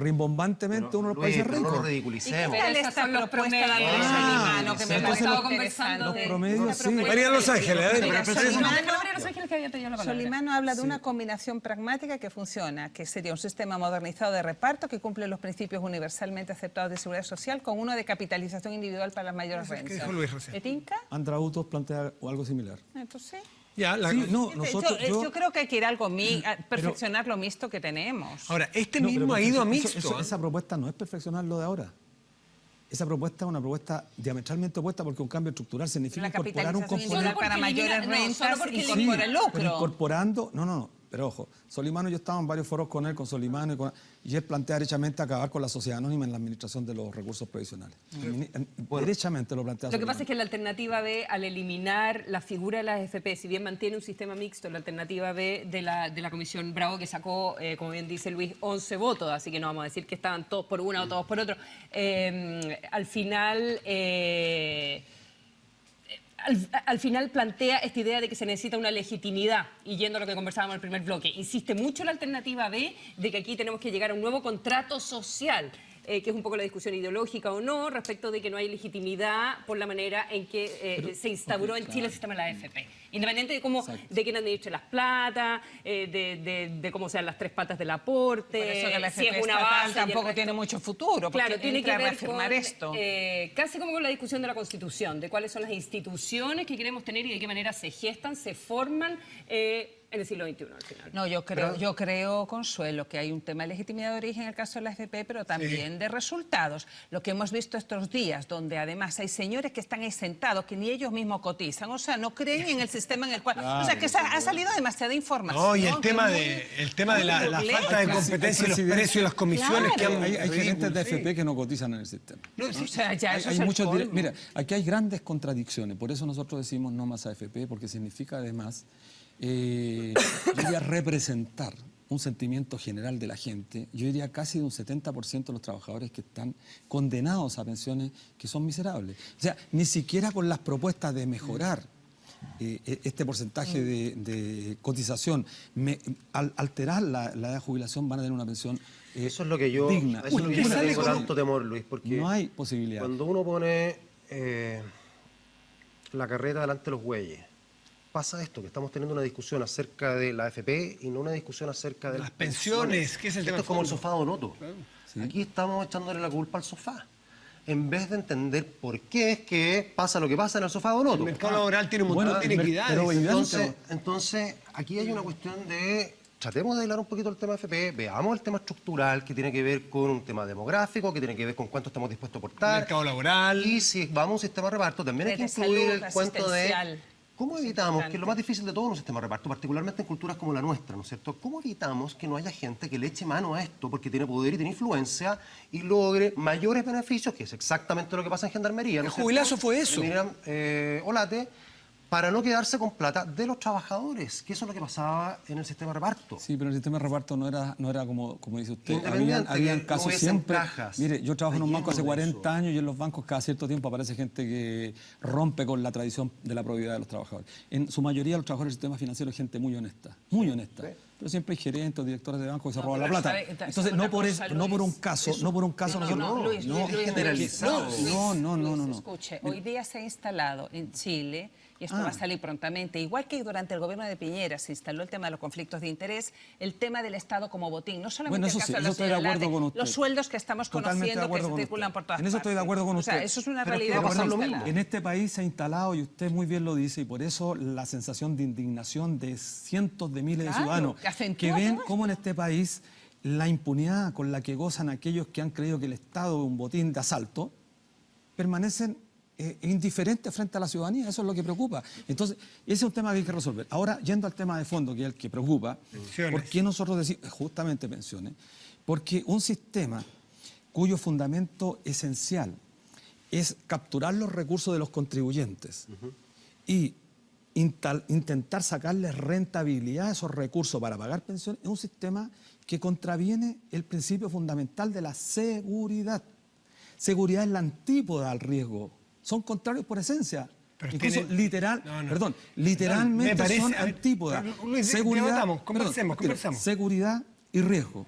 rimbombantemente uno de los Luis, países pero no ricos. lo ridiculicemos. Pero Tal esas esta son los propuesta promedios. de Solimano, que me entonces parece los- conversando los de promedios, una sí. propuesta. María Los Ángeles, a ver, Mira, pero- Solimano- María Los Ángeles que había pedido la palabra. Solimano habla de una combinación pragmática que funciona, que sería un sistema modernizado de reparto que cumple los principios universalmente aceptados de seguridad social con uno de capitalización individual para las mayores ¿Qué rentas. dijo Luis recién? ¿Te tinca? Andra Autos plantea algo similar. Entonces, Ya, Sí, no, nosotros... yo creo que hay que ir a algo a perfeccionar lo mixto que tenemos. Ahora, este No, mismo pero ha ido a eso- mixto. ¿eh? esa propuesta no es perfeccionar lo de ahora. Esa propuesta es una propuesta diametralmente opuesta porque un cambio estructural significa La incorporar un capitalización componente... individual para mayores rentas solo porque incorpora el Pero lucro. incorporando... No, pero ojo, Solimano, yo estaba en varios foros con él, con Solimano, y él plantea derechamente acabar con la sociedad anónima en la administración de los recursos previsionales. Derechamente lo plantea Lo que Solimano. pasa es que la alternativa B, al eliminar la figura de las AFP, si bien mantiene un sistema mixto, la alternativa B de la Comisión Bravo, que sacó, como bien dice Luis, 11 votos, así que no vamos a decir que estaban todos por una o todos por otro, al final... Al final plantea esta idea de que se necesita una legitimidad, y yendo a lo que conversábamos en el primer bloque, insiste mucho la alternativa B de que aquí tenemos que llegar a un nuevo contrato social, que es un poco la discusión ideológica o no, respecto de que no hay legitimidad por la manera en que se instauró en Chile el sistema de la AFP. Independiente de cómo, de quién administre las plata, de cómo sean las tres patas del aporte, Por eso que la si FP es una estatal base y el tampoco resto. tiene mucho futuro, porque Claro, tiene que entra a ver reafirmar con, esto. casi como con la discusión de la Constitución, de cuáles son las instituciones que queremos tener y de qué manera se gestan, se forman en el siglo XXI al final. No, yo creo, Consuelo, que hay un tema de legitimidad de origen en el caso de la FP, pero también de resultados. Lo que hemos visto estos días, donde además hay señores que están ahí sentados, que ni ellos mismos cotizan, o sea, no creen en el sistema en el cual... o sea, que ha salido demasiada información. No, y el que tema muy- de la muy falta de compleja. competencia y los precios y las comisiones que han... Hay gerentes de Sí. FP que no cotizan en el sistema. No, sí. O sea, ya eso Hay es el muchos colmo. mira, aquí hay grandes contradicciones, por eso nosotros decimos no más AFP, porque significa además, yo diría representar un sentimiento general de la gente, yo diría casi de un 70% de los trabajadores que están condenados a pensiones que son miserables. O sea, ni siquiera con las propuestas de mejorar este porcentaje de cotización, al alterar la edad de jubilación van a tener una pensión Eso es lo que yo, digna. a eso es lo que yo Uy, le sale tengo con- tanto temor, Luis, porque no hay posibilidad. cuando uno pone la carrera delante de los bueyes. Pasa esto, que estamos teniendo una discusión acerca de la AFP y no una discusión acerca de Las pensiones, que es el tema Esto es como el de fondo. sofá Donoto. Aquí estamos echándole la culpa al sofá, en vez de entender por qué es que pasa lo que pasa en el sofá Donoto. El mercado laboral tiene un montón de inequidades. pero Entonces, aquí hay una cuestión de... Tratemos de hablar un poquito del tema FP, veamos el tema estructural que tiene que ver con un tema demográfico, que tiene que ver con cuánto estamos dispuestos a aportar. Mercado laboral. Y si vamos a un sistema de reparto, también hay que De incluir salud, el cuento de asistencial. cómo evitamos, que es lo más difícil de todo en un sistema de reparto, particularmente en culturas como la nuestra, ¿no es cierto? ¿Cómo evitamos que no haya gente que le eche mano a esto porque tiene poder y tiene influencia y logre mayores beneficios, que es exactamente lo que pasa en Gendarmería? ¿no El es cierto? jubilazo fue eso. Miriam Olate, para no quedarse con plata de los trabajadores, que eso es lo que pasaba en el sistema de reparto. Sí, pero el sistema de reparto no era como dice usted. Independiente, Habían que casos hubiesen siempre. cajas. Mire, yo trabajo en un Está banco hace lleno de 40 eso. años y en los bancos cada cierto tiempo aparece gente que rompe con la tradición de la probidad de los trabajadores. En su mayoría los trabajadores del sistema financiero es gente muy honesta, muy honesta. Pero siempre hay gerentes o directores de banco que se roban la pero plata. sabe- Entonces, sabe una no por, cosa, no por un Luis. caso, no por un caso No, nosotros- no, Luis, Luis, Luis, generalizado. Luis, escuche, hoy día se ha instalado en Chile, y esto va a salir prontamente, igual que durante el gobierno de Piñera se instaló el tema de los conflictos de interés, el tema del Estado como botín. No solamente Bueno, eso el caso sí, de eso la estoy de señora acuerdo Late, con usted. los sueldos que estamos Totalmente de conociendo que acuerdo se con circulan usted. por todas En eso estoy de acuerdo con partes. O sea, usted. eso es una Pero es que realidad va a que pasar se lo instala. mismo. En este país se ha instalado, y usted muy bien lo dice, y por eso la sensación de indignación de cientos de miles de Claro, ciudadanos que acentúa que ven todo esto. cómo en este país la impunidad con la que gozan aquellos que han creído que el Estado es un botín de asalto, permanecen indiferentes frente a la ciudadanía. Eso es lo que preocupa. Entonces, ese es un tema que hay que resolver. Ahora, yendo al tema de fondo, que es el que preocupa, Pensiones. ¿por qué nosotros decimos justamente pensiones? Porque un sistema cuyo fundamento esencial es capturar los recursos de los contribuyentes y intentar sacarles rentabilidad a esos recursos para pagar pensiones, es un sistema que contraviene el principio fundamental de la seguridad. Seguridad es la antípoda al riesgo. Son contrarios por esencia. Pero Incluso tiene- No, no. perdón, literalmente Me parece- son a ver, antípodas. Luis, debatamos, conversemos. Seguridad y riesgo.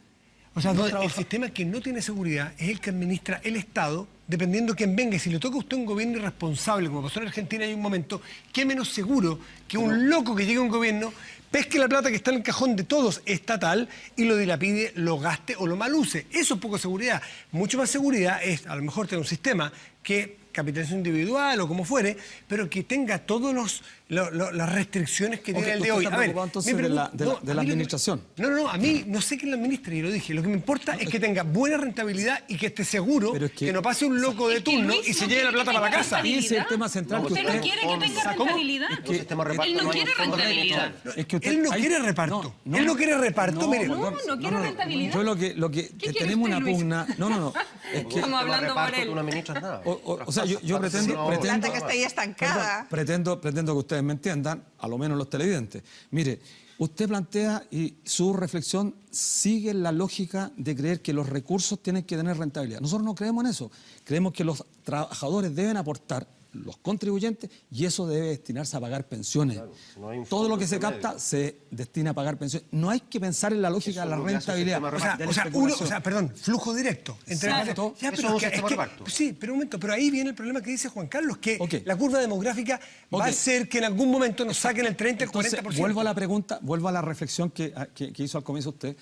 O sea, el sistema que no tiene seguridad es el que administra el Estado, dependiendo de quién venga. Y si le toca a usted un gobierno irresponsable, como pasó en Argentina, hay un momento, ¿qué menos seguro que un loco que llegue a un gobierno, pesque la plata que está en el cajón de todos estatal y lo dilapide, lo gaste o lo maluse? Eso es poco seguridad. Mucho más seguridad es, a lo mejor, tener un sistema que capitalización individual o como fuere, pero que tenga todas las restricciones que tiene Ok, el de usted hoy. está preocupado entonces mi de la- pregunta- de la- no, de la a mí lo que- administración. No, a mí no sé quién la administra, y lo dije. Lo que me importa es que tenga buena rentabilidad y que esté seguro Pero es que que- no pase un loco de Es que turno Luis y se no lleve la quiere plata que para la tenga casa. Y ese es el tema central que Usted no usted... quiere que tenga rentabilidad. Es que un sistema de reparto Él no no hay quiere un fondo de rentabilidad. administración. Es que usted- Él no ahí- quiere reparto. Él no quiere reparto, mire. No quiere rentabilidad. Yo lo que ¿Qué quiere tenemos usted, una Luis? pugna... No. Es que, Estamos hablando por reparto, él. tú no administras nada. o sea, yo pretendo que está ahí estancada. pretendo que ustedes me entiendan, a lo menos los televidentes. Mire, usted plantea y su reflexión sigue la lógica de creer que los recursos tienen que tener rentabilidad. Nosotros no creemos en eso. Creemos que los trabajadores deben aportar, los contribuyentes, y eso debe destinarse a pagar pensiones. si no hay un Todo lo fondo que se intermedio. capta se destina a pagar pensiones. No hay que pensar en la lógica Eso de la es lo que hace el rentabilidad. sistema de de la especulación. Flujo directo. Exacto. Ya, Eso pero es un que- sistema de reparto. sí, pero un momento, pero ahí viene el problema que dice Juan Carlos, que Ok. la curva demográfica va a Ok. hacer que en algún momento nos saquen el 30, el Entonces, 40%. vuelvo a la pregunta, vuelvo a la reflexión que hizo al comienzo usted,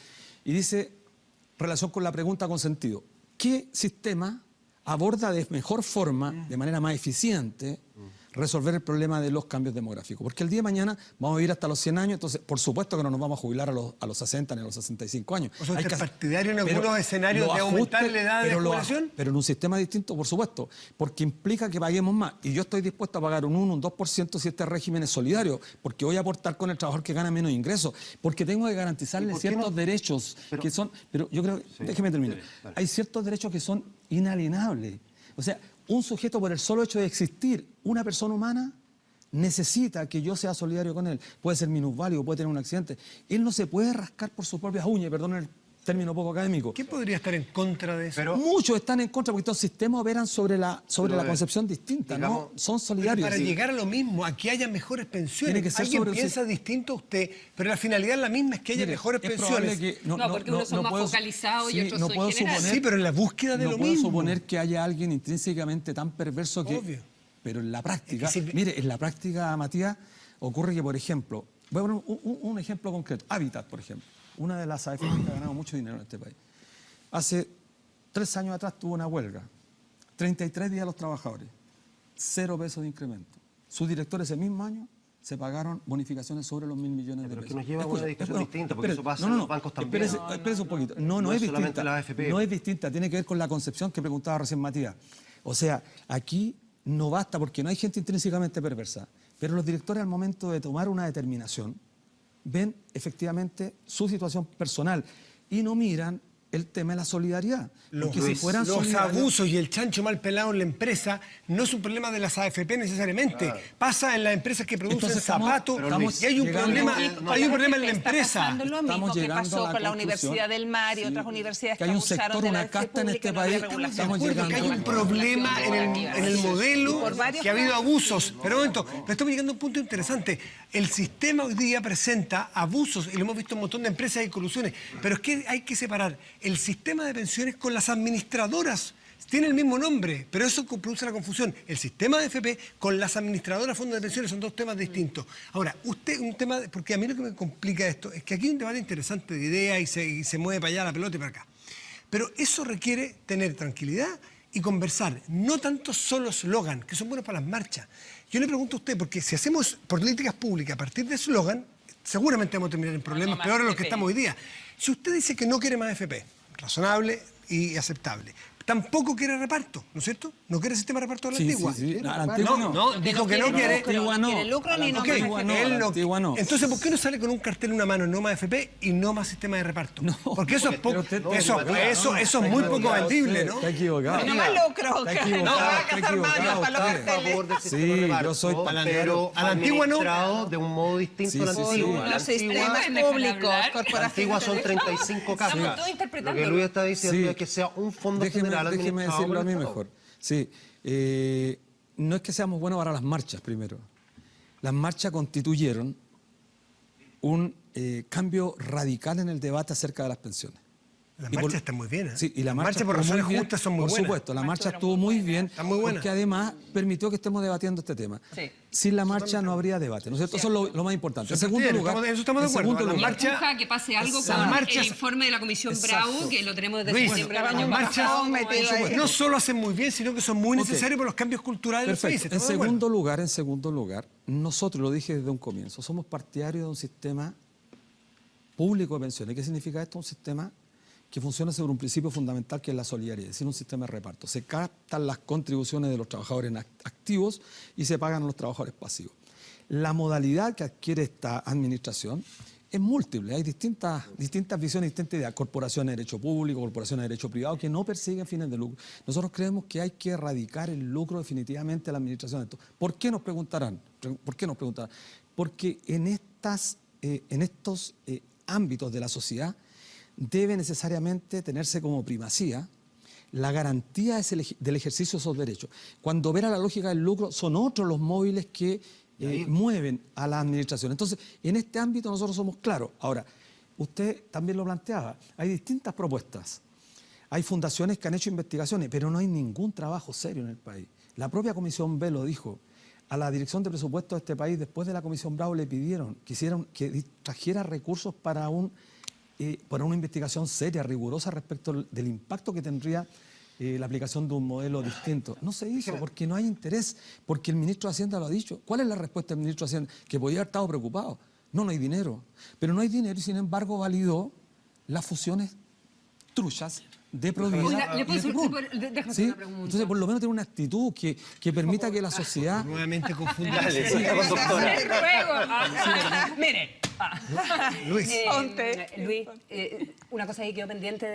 y dice, relación con la pregunta con sentido, ¿qué sistema aborda de mejor forma, de manera más eficiente, resolver el problema de los cambios demográficos? Porque el día de mañana vamos a vivir hasta los 100 años, entonces por supuesto que no nos vamos a jubilar a los 60 ni a los 65 años. O sea, Hay ¿usted que es partidario en algunos pero escenarios los de aumentar la edad de pero jubilación? pero en un sistema distinto, por supuesto, porque implica que paguemos más. Y yo estoy dispuesto a pagar un 1, un 2% si este régimen es solidario, porque voy a aportar con el trabajador que gana menos ingresos, porque tengo que garantizarle ¿Y por qué ciertos no? derechos que son... Pero yo creo... déjeme terminar. dale. Hay ciertos derechos que son inalienables. O sea, un sujeto por el solo hecho de existir, una persona humana, necesita que yo sea solidario con él. Puede ser minusválido, puede tener un accidente. Él no se puede rascar por sus propias uñas, perdón el término poco académico. ¿Qué podría estar en contra de eso? Pero- Muchos están en contra porque estos sistemas operan sobre la Pero, concepción distinta, digamos, ¿no? Son Pero solidarios. para Sí. llegar a lo mismo, a que haya mejores pensiones. Tiene que ser Alguien sobre un piensa distinto a usted, pero la finalidad es la misma, es que haya Mire, mejores es probable pensiones. que No, porque unos son más puedo- focalizados y sí, otros no son puedo generales. suponer- Sí, pero en la búsqueda de no lo puedo mismo. suponer que haya alguien intrínsecamente tan perverso que Obvio. Pero en la práctica, Es que sí. mire, en la práctica, Matías, ocurre que, por ejemplo, voy a poner un ejemplo concreto. Habitat, por ejemplo, una de las AFP que ha ganado mucho dinero en este país. Hace 3 años atrás tuvo una huelga, 33 días los trabajadores, 0 pesos de incremento. Sus directores ese mismo año se pagaron bonificaciones sobre los 1.000 millones de Pero pesos. que nos lleva a una discusión distinta, porque espérese, eso pasa en los bancos también. Espérese un poquito. No No es es solamente distinta. la AFP. No es distinta, tiene que ver con la concepción que preguntaba recién Matías. O sea, aquí no basta porque no hay gente intrínsecamente perversa, pero los directores al momento de tomar una determinación ven efectivamente su situación personal y no miran el tema de la solidaridad. Porque si fueran Los solidarios- abusos y el chancho mal pelado en la empresa no es un problema de las AFP necesariamente. Pasa en las empresas que producen Entonces estamos- zapatos pero Luis, y hay un llegando- problema, no, hay un problema en la Está empresa. pasando lo mismo Estamos que llegando pasó a la con la conclusión, Universidad del Mar y sí, otras universidades que hay un abusaron sector, de la una red casta en pública este y no había país. regulación. Estamos Porque llegando hay un problema en el modelo, Por varios que ha habido casos. abusos. Pero un momento, pero estamos llegando a un punto interesante. El sistema hoy día presenta abusos, y lo hemos visto en un montón de empresas y colusiones, pero es que hay que separar el sistema de pensiones con las administradoras. Tiene el mismo nombre, pero eso produce la confusión. El sistema de FP con las administradoras fondos de pensiones son 2 temas distintos. Ahora, un tema, porque a mí lo que me complica esto es que aquí hay un debate interesante de ideas y se mueve para allá la pelota y para acá. Pero eso requiere tener tranquilidad y conversar, no tanto solo eslogan, que son buenos para las marchas. Yo le pregunto a usted, porque si hacemos políticas públicas a partir de eslogan, seguramente vamos a terminar en problemas más peores de los que FP. estamos hoy día. Si usted dice que no quiere más FP, razonable y aceptable, tampoco quiere reparto, ¿no es cierto? No quiere sistema de reparto de la Sí, antigua. sí, sí. A la antigua No, no. no, dijo que no quiere. Antigua no. No quiere lucro ni A la no más antigua FP. no, a Él la no- antigua no. Entonces, ¿por qué no sale con un cartel en una mano, no más FP y no más sistema de reparto? No, porque eso es pero poco, usted- eso es muy poco vendible, ¿no? Está equivocado. No más lucro. Está que no va a equivocado, gastar más está para los equivocado. carteles. A favor del sistema Sí, de yo reparto, soy pero a la antigua no. administrado de un modo distinto Sí, a la sí, sí. antigua. La Los sistemas antigua- públicos, La antigua corporaciones. son 35 casos. Estamos todos Lo interpretando. que Luis está diciendo Sí. es que sea un fondo general Déjeme administrado decirlo por a el mí Estado. mejor. Sí, no es que seamos buenos para las marchas, primero. Las marchas constituyeron un cambio radical en el debate acerca de las pensiones. Las Y por- marchas están muy bien, ¿eh? Sí, y la Las marcha marchas por estuvo muy razones bien, justas son muy por buenas. supuesto, la marcha estuvo muy bien, Están muy buenas. porque además permitió que estemos debatiendo este tema. Sí. Sin la marcha no habría debate, ¿no es cierto? Eso es lo más importante. En segundo Bien, lugar, eso estamos de en acuerdo. segundo Las lugar- marchas- Empuja que pase algo Las con marchas- el informe de la Comisión Exacto. Brau, que lo tenemos desde Luis, septiembre. las del año marchas- pasado, metido como ahí. No solo hacen muy bien, sino que son muy Ok. necesarios para los cambios culturales de los Perfecto. países. En ¿estamos de acuerdo? segundo lugar, nosotros, lo dije desde un comienzo, somos partidarios de un sistema público de pensiones. ¿Qué significa esto? Un sistema que funciona sobre un principio fundamental que es la solidaridad, es decir, un sistema de reparto. Se captan las contribuciones de los trabajadores activos y se pagan a los trabajadores pasivos. La modalidad que adquiere esta administración es múltiple, hay distintas visiones, distintas ideas. Corporaciones de derecho público, corporaciones de derecho privado, que no persiguen fines de lucro. Nosotros creemos que hay que erradicar el lucro definitivamente de la administración de esto. ¿Por qué nos preguntarán? ¿Por qué nos preguntarán? Porque en estos ámbitos de la sociedad debe necesariamente tenerse como primacía la garantía del ejercicio de esos derechos. Cuando opera la lógica del lucro, son otros los móviles que mueven a la administración. Entonces, en este ámbito nosotros somos claros. Ahora, usted también lo planteaba, hay distintas propuestas. Hay fundaciones que han hecho investigaciones, pero no hay ningún trabajo serio en el país. La propia Comisión B lo dijo. A la Dirección de Presupuestos de este país, después de la Comisión Bravo, le pidieron que trajera recursos para una investigación seria, rigurosa respecto del impacto que tendría la aplicación de un modelo distinto. No se hizo porque no hay interés, porque el ministro de Hacienda lo ha dicho. ¿Cuál es la respuesta del ministro de Hacienda? Que podía haber estado preocupado. No hay dinero. Pero no hay dinero y sin embargo validó las fusiones truchas de Provida Oiga, ¿le Ah, puedo este hacer- y de Tuprum. déjame hacer ¿Sí? una pregunta? Entonces, por lo menos tener una actitud que permita que la sociedad... Nuevamente confundido. Dale, siga, conductora. Te ruego. Mire. Luis. Luis, una cosa que quedó pendiente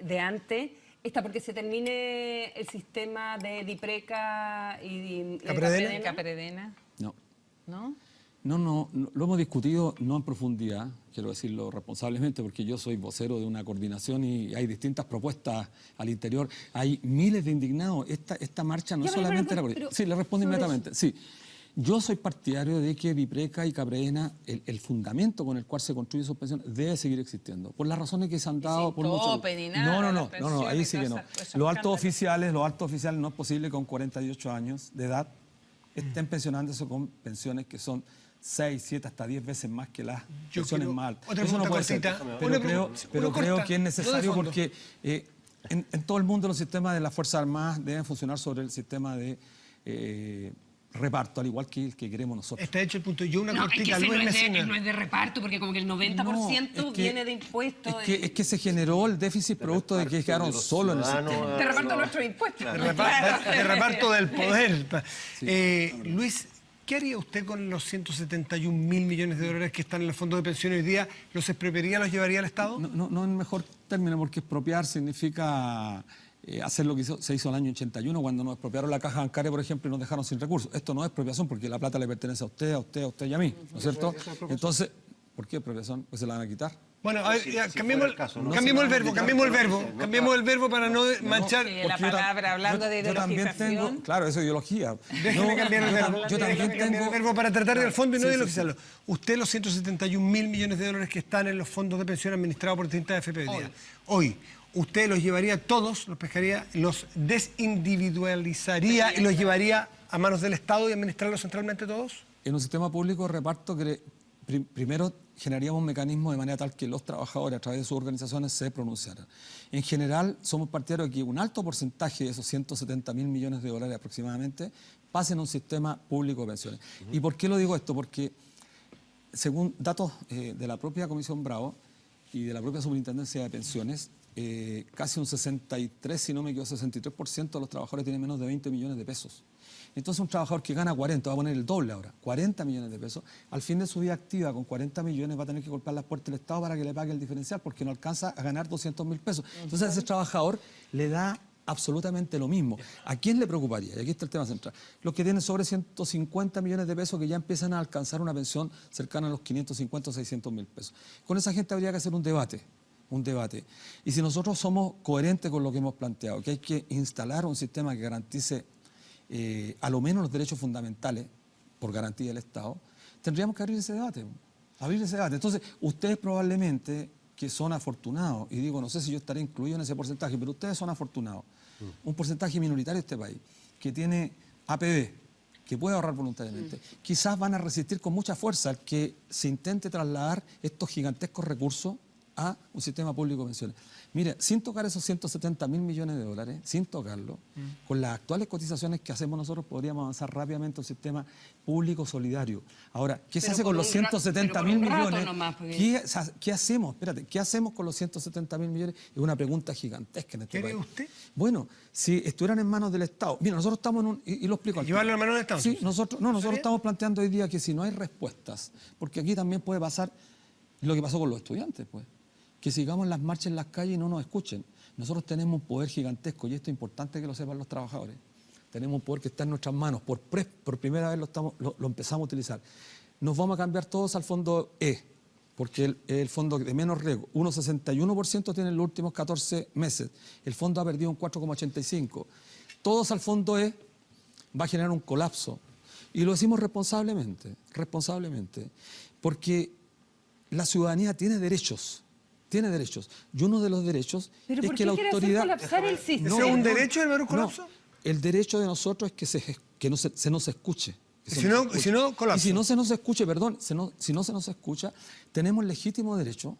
de antes, está porque se termine el sistema de Dipreca y Capredena. Capredena, No. ¿no? No, lo hemos discutido no en profundidad, quiero decirlo responsablemente, porque yo soy vocero de una coordinación y hay distintas propuestas al interior. Hay miles de indignados. Esta marcha no Ya, pero, solamente... pero, sí, le respondo sobre inmediatamente. Sí. Yo soy partidario de que Dipreca y Capredena, el fundamento con el cual se construye sus pensiones, debe seguir existiendo. Por las razones que se han dado... sin por mucho tope ni nada, las ahí pensiones, sí que no. cosas Los escándalos. altos oficiales no es posible con 48 años de edad estén pensionándose con pensiones que son 6, 7, hasta 10 veces más que las pensiones más altas. Otra Eso no pregunta puede ser. cortita. Pero Una creo corta, que es no de necesario fondo. porque en todo el mundo los sistemas de las Fuerzas Armadas deben funcionar sobre el sistema de reparto, al igual que el que queremos nosotros. Está hecho el punto. Yo una No, es que cortita, ese Luis no Mesina. es de reparto, porque como que el 90% No, es que- viene de impuestos. Es que se generó el déficit producto de que quedaron solos en el sistema. de reparto de nuestros impuestos. De reparto del poder. Luis, ¿qué haría usted con los 171.000 millones de dólares que están en los fondos de pensión hoy día? ¿Los expropiaría, los llevaría al Estado? No en mejor término, porque expropiar significa hacer lo que se hizo en el año 81, cuando nos expropiaron la caja bancaria, por ejemplo, y nos dejaron sin recursos. Esto no es expropiación, porque la plata le pertenece a usted, a usted, a usted y a mí, ¿no es cierto? Entonces, ¿por qué expropiación? Pues se la van a quitar. Bueno, a ver, si ya, fuera cambiemos el caso, ¿no? cambiemos el Se verbo, van a cambiemos el quitar, verbo, no cambiemos el verbo para no manchar. Sí, la Porque yo palabra, hablando de yo también ideologización. tengo, claro, eso es ideología. Déjeme cambiar el verbo. Yo también Déjeme cambiar tengo... el verbo para tratar del fondo y no Sí, de sí, ideologizarlo. Usted los 171.000 millones de dólares que están en los fondos de pensión administrados por distintas AFP hoy día. Hoy, ¿usted los llevaría todos, los pescaría, los desindividualizaría y los llevaría a manos del Estado y administrarlos centralmente todos? En un sistema público de reparto, primero generaríamos un mecanismo de manera tal que los trabajadores, a través de sus organizaciones, se pronunciaran. En general, somos partidarios de que un alto porcentaje de esos 170.000 millones de dólares aproximadamente pasen a un sistema público de pensiones. ¿Y por qué lo digo esto? Porque, según datos de la propia Comisión Bravo y de la propia Superintendencia de Pensiones, casi un 63, si no me equivoco, 63% de los trabajadores tienen menos de 20 millones de pesos. Entonces un trabajador que gana 40, va a poner el doble ahora, 40 millones de pesos, al fin de su vida activa con 40 millones va a tener que golpear las puertas del Estado para que le pague el diferencial porque no alcanza a ganar 200.000 pesos. Entonces a ese trabajador le da absolutamente lo mismo. ¿A quién le preocuparía? Y aquí está el tema central. Los que tienen sobre 150 millones de pesos que ya empiezan a alcanzar una pensión cercana a los 550 o 600.000 pesos. Con esa gente habría que hacer un debate. Y si nosotros somos coherentes con lo que hemos planteado, que hay que instalar un sistema que garantice a lo menos los derechos fundamentales por garantía del Estado, tendríamos que abrir ese debate. Entonces, ustedes probablemente, que son afortunados, y digo, no sé si yo estaré incluido en ese porcentaje, pero ustedes son afortunados, un porcentaje minoritario de este país, que tiene APB, que puede ahorrar voluntariamente, quizás van a resistir con mucha fuerza al que se intente trasladar estos gigantescos recursos a un sistema público de pensiones. Mire, sin tocar esos 170.000 millones de dólares, sin tocarlo, con las actuales cotizaciones que hacemos nosotros podríamos avanzar rápidamente a un sistema público solidario. Ahora, ¿qué se hace con los 170.000 millones? ¿Qué hacemos? Espérate, ¿qué hacemos con los 170.000 millones? Es una pregunta gigantesca en este ¿Qué país. haría usted? Bueno, si estuvieran en manos del Estado. Mira, nosotros estamos en un... Y lo explico. ¿Llevarlo en manos del Estado? Sí, nosotros estamos planteando hoy día que si no hay respuestas, porque aquí también puede pasar lo que pasó con los estudiantes, pues. Que sigamos las marchas en las calles y no nos escuchen. Nosotros tenemos un poder gigantesco y esto es importante que lo sepan los trabajadores. Tenemos un poder que está en nuestras manos. Por primera vez lo empezamos a utilizar. Nos vamos a cambiar todos al fondo E, porque es el fondo de menos riesgo. 1,61% tiene en los últimos 14 meses. El fondo ha perdido un 4,85%. Todos al fondo E va a generar un colapso. Y lo decimos responsablemente, porque la ciudadanía tiene derechos. Y uno de los derechos ¿Pero es por que qué la quiere hacer autoridad... colapsar el sistema? ¿Ese es un derecho de un colapso? No, el derecho de nosotros es que se nos escuche. Si no, colapso. Y si no se nos escuche, si no se nos escucha, tenemos legítimo derecho,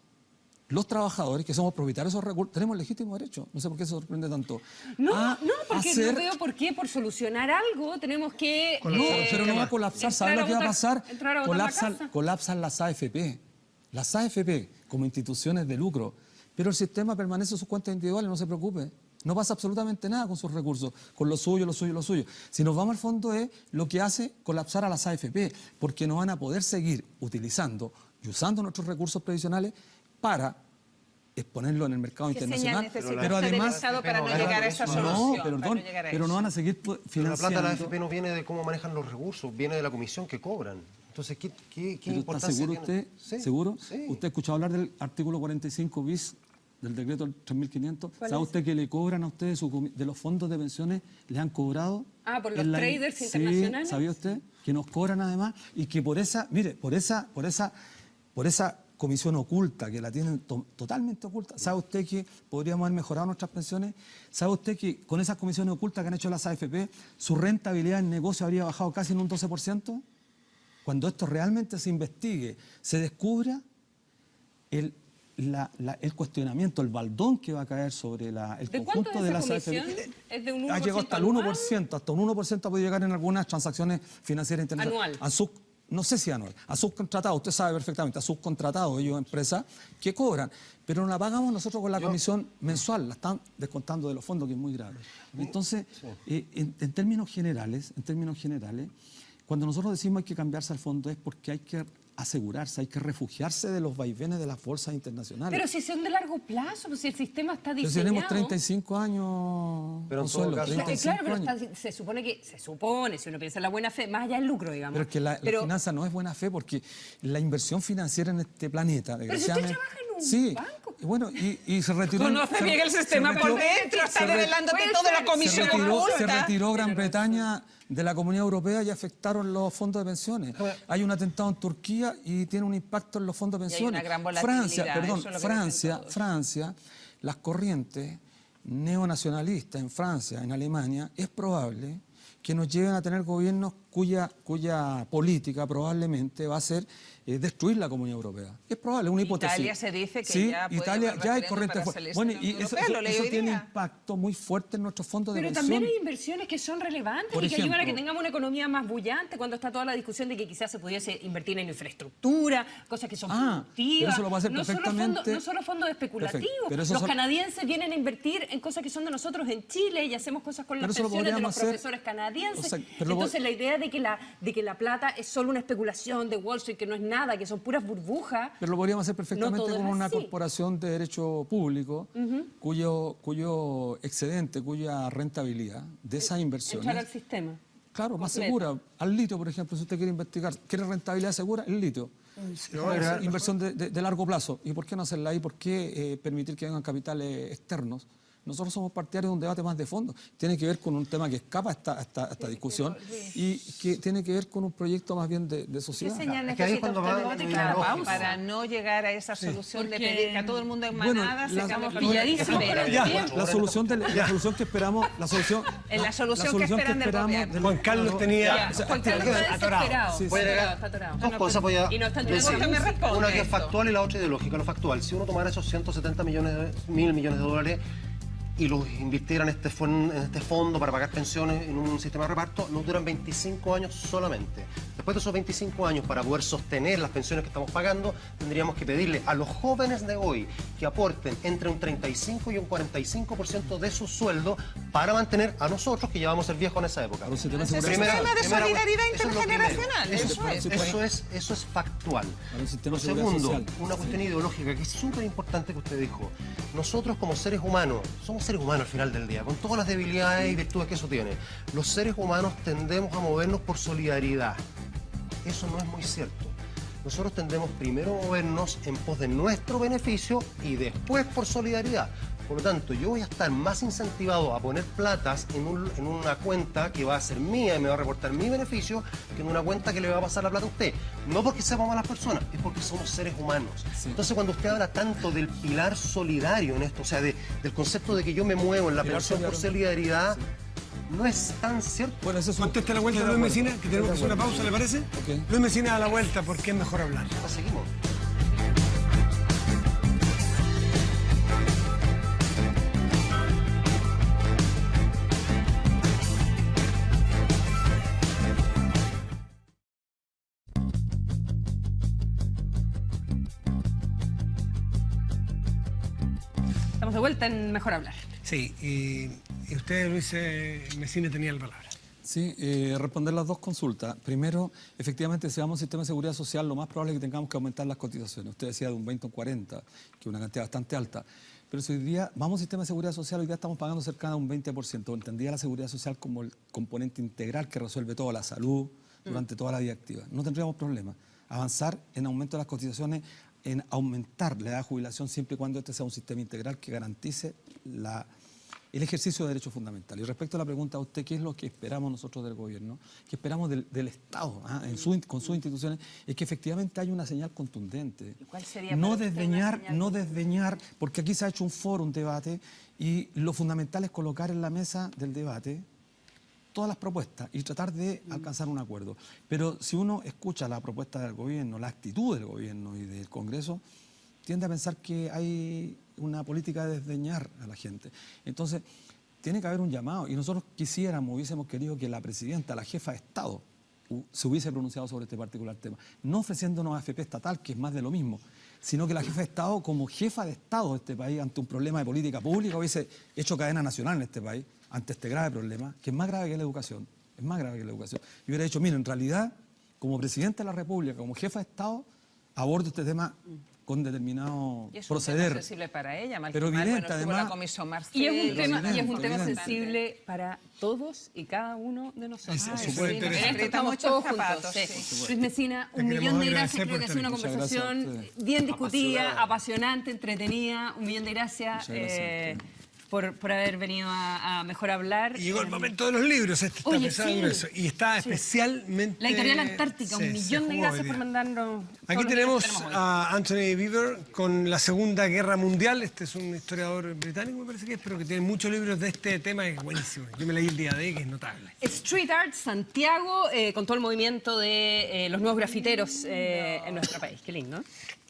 los trabajadores que somos propietarios de esos recursos, tenemos legítimo derecho. No sé por qué se sorprende tanto. Porque no veo por qué, por solucionar algo, tenemos que... No, pero no va a colapsar. ¿Sabes lo que va a pasar? Entrar a votar la casa. Colapsan las AFP. Las AFP como instituciones de lucro. Pero el sistema permanece en sus cuentas individuales, no se preocupe. No pasa absolutamente nada con sus recursos, con lo suyo. Si nos vamos al fondo es lo que hace colapsar a las AFP, porque no van a poder seguir utilizando y usando nuestros recursos previsionales para exponerlo en el mercado ¿Qué señal internacional. necesita Pero usted del además, Estado para no llegar a esa solución? pero no van a seguir Pero la financiando. plata de la AFP no viene de cómo manejan los recursos, viene de la comisión que cobran. Entonces, ¿qué ¿Pero importancia está seguro tiene? usted? Sí, ¿Seguro? sí. ¿Usted ha escuchado hablar del artículo 45 bis del decreto 3.500? ¿Sabe usted que le cobran a ustedes de los fondos de pensiones? ¿Le han cobrado? Ah, por los en traders sí, internacionales. ¿sabía usted? Que nos cobran además y que por esa comisión oculta, que la tienen totalmente oculta. ¿Sabe usted que podríamos haber mejorado nuestras pensiones? ¿Sabe usted que con esas comisiones ocultas que han hecho las AFP, su rentabilidad en negocio habría bajado casi en un 12%? Cuando esto realmente se investigue, se descubra el cuestionamiento, el baldón que va a caer sobre el ¿De cuánto conjunto es de esa las comisión? AFP. ¿Es de un 1% Ha llegado hasta el anual? 1%, hasta un 1% ha podido llegar en algunas transacciones financieras internacionales. Anual. No sé si anual, a subcontratados, usted sabe perfectamente, a subcontratados, ellos empresas que cobran, pero no la pagamos nosotros con la comisión mensual, la están descontando de los fondos, que es muy grave. Entonces, en términos generales, cuando nosotros decimos hay que cambiarse al fondo es porque hay que asegurarse, hay que refugiarse de los vaivenes de las bolsas internacionales. Pero si son de largo plazo, pues si el sistema está Pero diseñado. tenemos 35 años, Pero en Consuelo, todo caso- 35 Claro, pero años. se supone, si uno piensa en la buena fe, más allá del lucro, digamos. Pero es que la finanza no es buena fe porque la inversión financiera en este planeta, Pero si usted desgraciadamente... trabaja en un sí, banco. Bueno, y se retiró... Conoce bien el sistema por dentro, está revelándote toda la comisión se oculta. retiró Gran Bretaña de la Comunidad Europea y afectaron los fondos de pensiones. Hay un atentado en Turquía y tiene un impacto en los fondos de Y hay pensiones. una gran volatilidad, eso es lo que dicen todos. Francia, las corrientes neonacionalistas en Francia, en Alemania, es probable que nos lleven a tener gobiernos cuya política probablemente va a ser destruir la Comunidad Europea. Es probable, una hipótesis. Italia se dice que sí, ya puede Italia haber ya hay referéndum corrientes para fuertes. salirse Bueno, de la y Unión eso, Europea, lo leí hoy tiene día. impacto muy fuerte en nuestros fondos de Pero pensión. también hay inversiones que son relevantes Por y que ayudan a que ejemplo. tengamos una economía más bullante cuando está toda la discusión de que quizás se pudiese invertir en infraestructura, cosas que son productivas. pero eso lo va a hacer no perfectamente. No solo fondos especulativos. Perfecto, pero eso Los son- canadienses vienen a invertir en cosas que son de nosotros en Chile y hacemos cosas con las Pero eso lo pensiones de los podríamos hacer- profesores canadienses. o sea, pero lo- Entonces la idea de que la plata es solo una especulación de Wall Street, que no es nada, que son puras burbujas. Pero lo podríamos hacer perfectamente No todo con es una así. corporación de derecho público cuyo excedente, cuya rentabilidad de esas inversiones... Entrar al sistema. Claro, más completo. segura. Al litio, por ejemplo, si usted quiere investigar, ¿quiere rentabilidad segura? El litio. Inversión de largo plazo. ¿Y por qué no hacerla ahí? ¿Por qué permitir que vengan capitales externos? Nosotros somos partidarios de un debate más de fondo. Tiene que ver con un tema que escapa a esta discusión y que tiene que ver con un proyecto más bien de ¿Qué sociedad. señal Es que ahí es necesita cuando usted va de lo claro, ideológico. para no llegar a esa solución de Porque- pedir que a todo el mundo en Bueno, manada se cambie por pilladísimos por el Ya, tiempo. la solución que esperamos, En la solución que esperan del gobierno. Juan Carlos tenía... Juan Carlos está desesperado. Sí, Voy a agregar Está atorado. dos cosas. Voy a Y no está decir entendiendo. me responde una que es esto. factual y la otra ideológica. Lo factual, si uno tomara esos 170 mil millones de dólares y los invirtiera en este fondo para pagar pensiones en un sistema de reparto, nos duran 25 años solamente. Después de esos 25 años, para poder sostener las pensiones que estamos pagando, tendríamos que pedirle a los jóvenes de hoy que aporten entre un 35 y un 45% de su sueldo para mantener a nosotros, que ya vamos a ser viejos en esa época. Para un sistema de Es un seguridad sistema de social. solidaridad eso es lo intergeneracional. primero. Eso es factual. Para un sistema Lo de seguridad segundo, social. una cuestión ideológica que es súper importante que usted dijo. Nosotros como seres humanos, somos seres humanos al final del día, con todas las debilidades y virtudes que eso tiene. Los seres humanos tendemos a movernos por solidaridad. Eso no es muy cierto. Nosotros tendemos primero a movernos en pos de nuestro beneficio y después por solidaridad. Por lo tanto, yo voy a estar más incentivado a poner platas en una cuenta que va a ser mía y me va a reportar mi beneficio que en una cuenta que le va a pasar la plata a usted. No porque seamos malas personas, es porque somos seres humanos. Entonces, cuando usted habla tanto del pilar solidario en esto, o sea, del concepto de que yo me muevo en la Pilar pensión por solidaridad, no es tan cierto. Bueno, eso es Contesta la vuelta Luis Mesina, que tenemos que hacer una pausa, ¿le parece? Ok. Luis Mesina a la vuelta, porque es mejor hablar. Ya seguimos. Estamos de vuelta en Mejor Hablar. Sí, y usted, Luis Mesina, tenía la palabra. Sí, responder las dos consultas. Primero, efectivamente, si vamos a un sistema de seguridad social, lo más probable es que tengamos que aumentar las cotizaciones. Usted decía de un 20 a un 40, que es una cantidad bastante alta. Pero si hoy día vamos a un sistema de seguridad social, hoy día estamos pagando cercano a un 20%. Entendía la seguridad social como el componente integral que resuelve toda la salud durante toda la vida activa. No tendríamos problema. Avanzar en aumento de las cotizaciones, en aumentar la edad de jubilación siempre y cuando este sea un sistema integral que garantice el ejercicio de derechos fundamentales. Y respecto a la pregunta a usted, ¿qué es lo que esperamos nosotros del gobierno? ¿Qué esperamos del Estado con sus instituciones? Es que efectivamente haya una señal contundente. ¿Cuál sería No para usted desdeñar, una señal no desdeñar, porque aquí se ha hecho un foro, un debate, y lo fundamental es colocar en la mesa del debate todas las propuestas y tratar de alcanzar un acuerdo. Pero si uno escucha la propuesta del gobierno, la actitud del gobierno y del Congreso, tiende a pensar que hay una política de desdeñar a la gente. Entonces, tiene que haber un llamado. Y nosotros hubiésemos querido que la presidenta, la jefa de Estado, se hubiese pronunciado sobre este particular tema. No ofreciéndonos AFP estatal, que es más de lo mismo, sino que la jefa de Estado, como jefa de Estado de este país, ante un problema de política pública, hubiese hecho cadena nacional en este país, ante este grave problema, que es más grave que la educación. Es más grave que la educación. Y hubiera dicho, mira, en realidad, como presidenta de la República, como jefa de Estado, abordo este tema con determinado Y es un proceder. tema sensible para ella, mal Pero que mal, evidente, bueno, estuvo además. la comisión Marcel. Y es un tema, evidente. sensible para todos y cada uno de nosotros. Es Sí, súper en interesante. esto estamos Muchos todos zapatos, juntos. sí. Luis Messina, Te un queremos millón de agradecer gracias. Creo que ha sido una por estar aquí. Muchas conversación gracias a ustedes. bien discutida, apasionante, entretenida. Un millón de gracias, Muchas gracias a por haber venido a Mejor Hablar. Y llegó el momento de los libros, este está Oye, pesado y sí. grueso. Y está especialmente... La Editorial Antártica, Sí, un se millón de jugó gracias hoy por día. mandarnos. todos Aquí los tenemos libros que hoy. a Anthony Beevor con la Segunda Guerra Mundial. Este es un historiador británico, me parece que es, pero que tiene muchos libros de este tema, que es buenísimo. Yo me leí el día de, que es notable. Street Art Santiago, con todo el movimiento de los nuevos grafiteros en nuestro país. Qué lindo.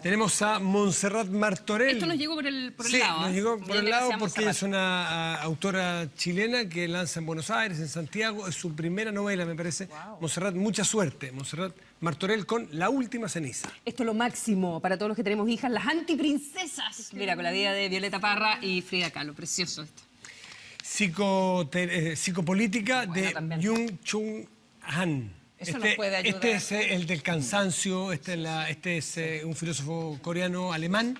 Tenemos a Montserrat Martorell. Esto nos llegó por el Sí, lado. nos ¿eh? llegó por el Bien, lado gracias, porque ella es Montserrat. una autora chilena que lanza en Buenos Aires, en Santiago. Es su primera novela, me parece. Montserrat, mucha suerte. Montserrat Martorell con La Última Ceniza. Esto es lo máximo para todos los que tenemos hijas, las antiprincesas. Mira, con la vida de Violeta Parra y Frida Kahlo. Precioso esto. Psicopolítica de también. Jung Chung Han. Eso nos puede ayudar. Este es el del cansancio, este es un filósofo coreano-alemán.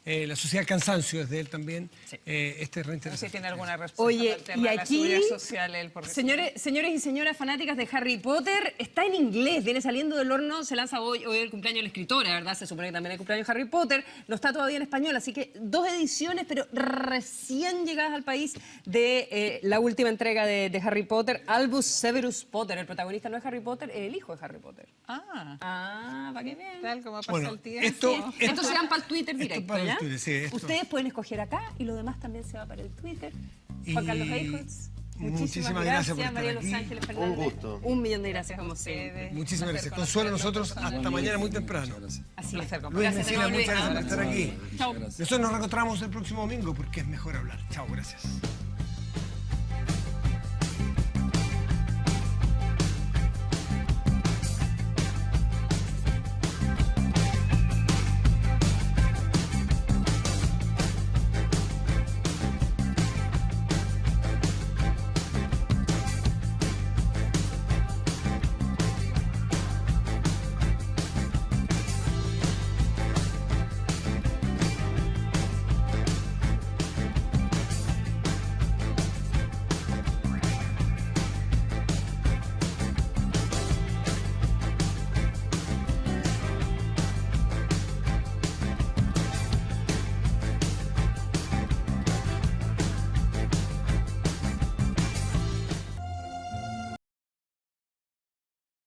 La sociedad del cansancio es de él también. Este es No sé si reinteresante. tiene alguna respuesta Oye, para el tema y de la aquí, seguridad social. Él, porque señores y señoras fanáticas de Harry Potter, está en inglés, viene saliendo del horno, se lanza hoy el cumpleaños de la escritora, ¿verdad? Se supone que también el cumpleaños de Harry Potter, no está todavía en español, así que 2 ediciones, pero recién llegadas al país de la última entrega de Harry Potter, Albus Severus Potter. El protagonista no es Harry Potter, es el hijo de Harry Potter. ¿Para qué bien? tal como pasa Bueno, el tiempo. Esto se van para el Twitter esto directo, para el ¿ya? Twitter, sí, esto. Ustedes pueden escoger acá y lo demás también se va para el Twitter. Y Juan Carlos Eichholz, muchísimas gracias por estar María Los aquí. Ángeles Fernández. gusto. Un millón de gracias como siempre. Muchísimas gracias. Consuelo, nosotros hasta mañana muy temprano. Así es. Luis Gracias, Messina, Luis. muchas gracias por estar aquí. Chao. Nosotros nos reencontramos el próximo domingo porque es mejor hablar. Chao, gracias.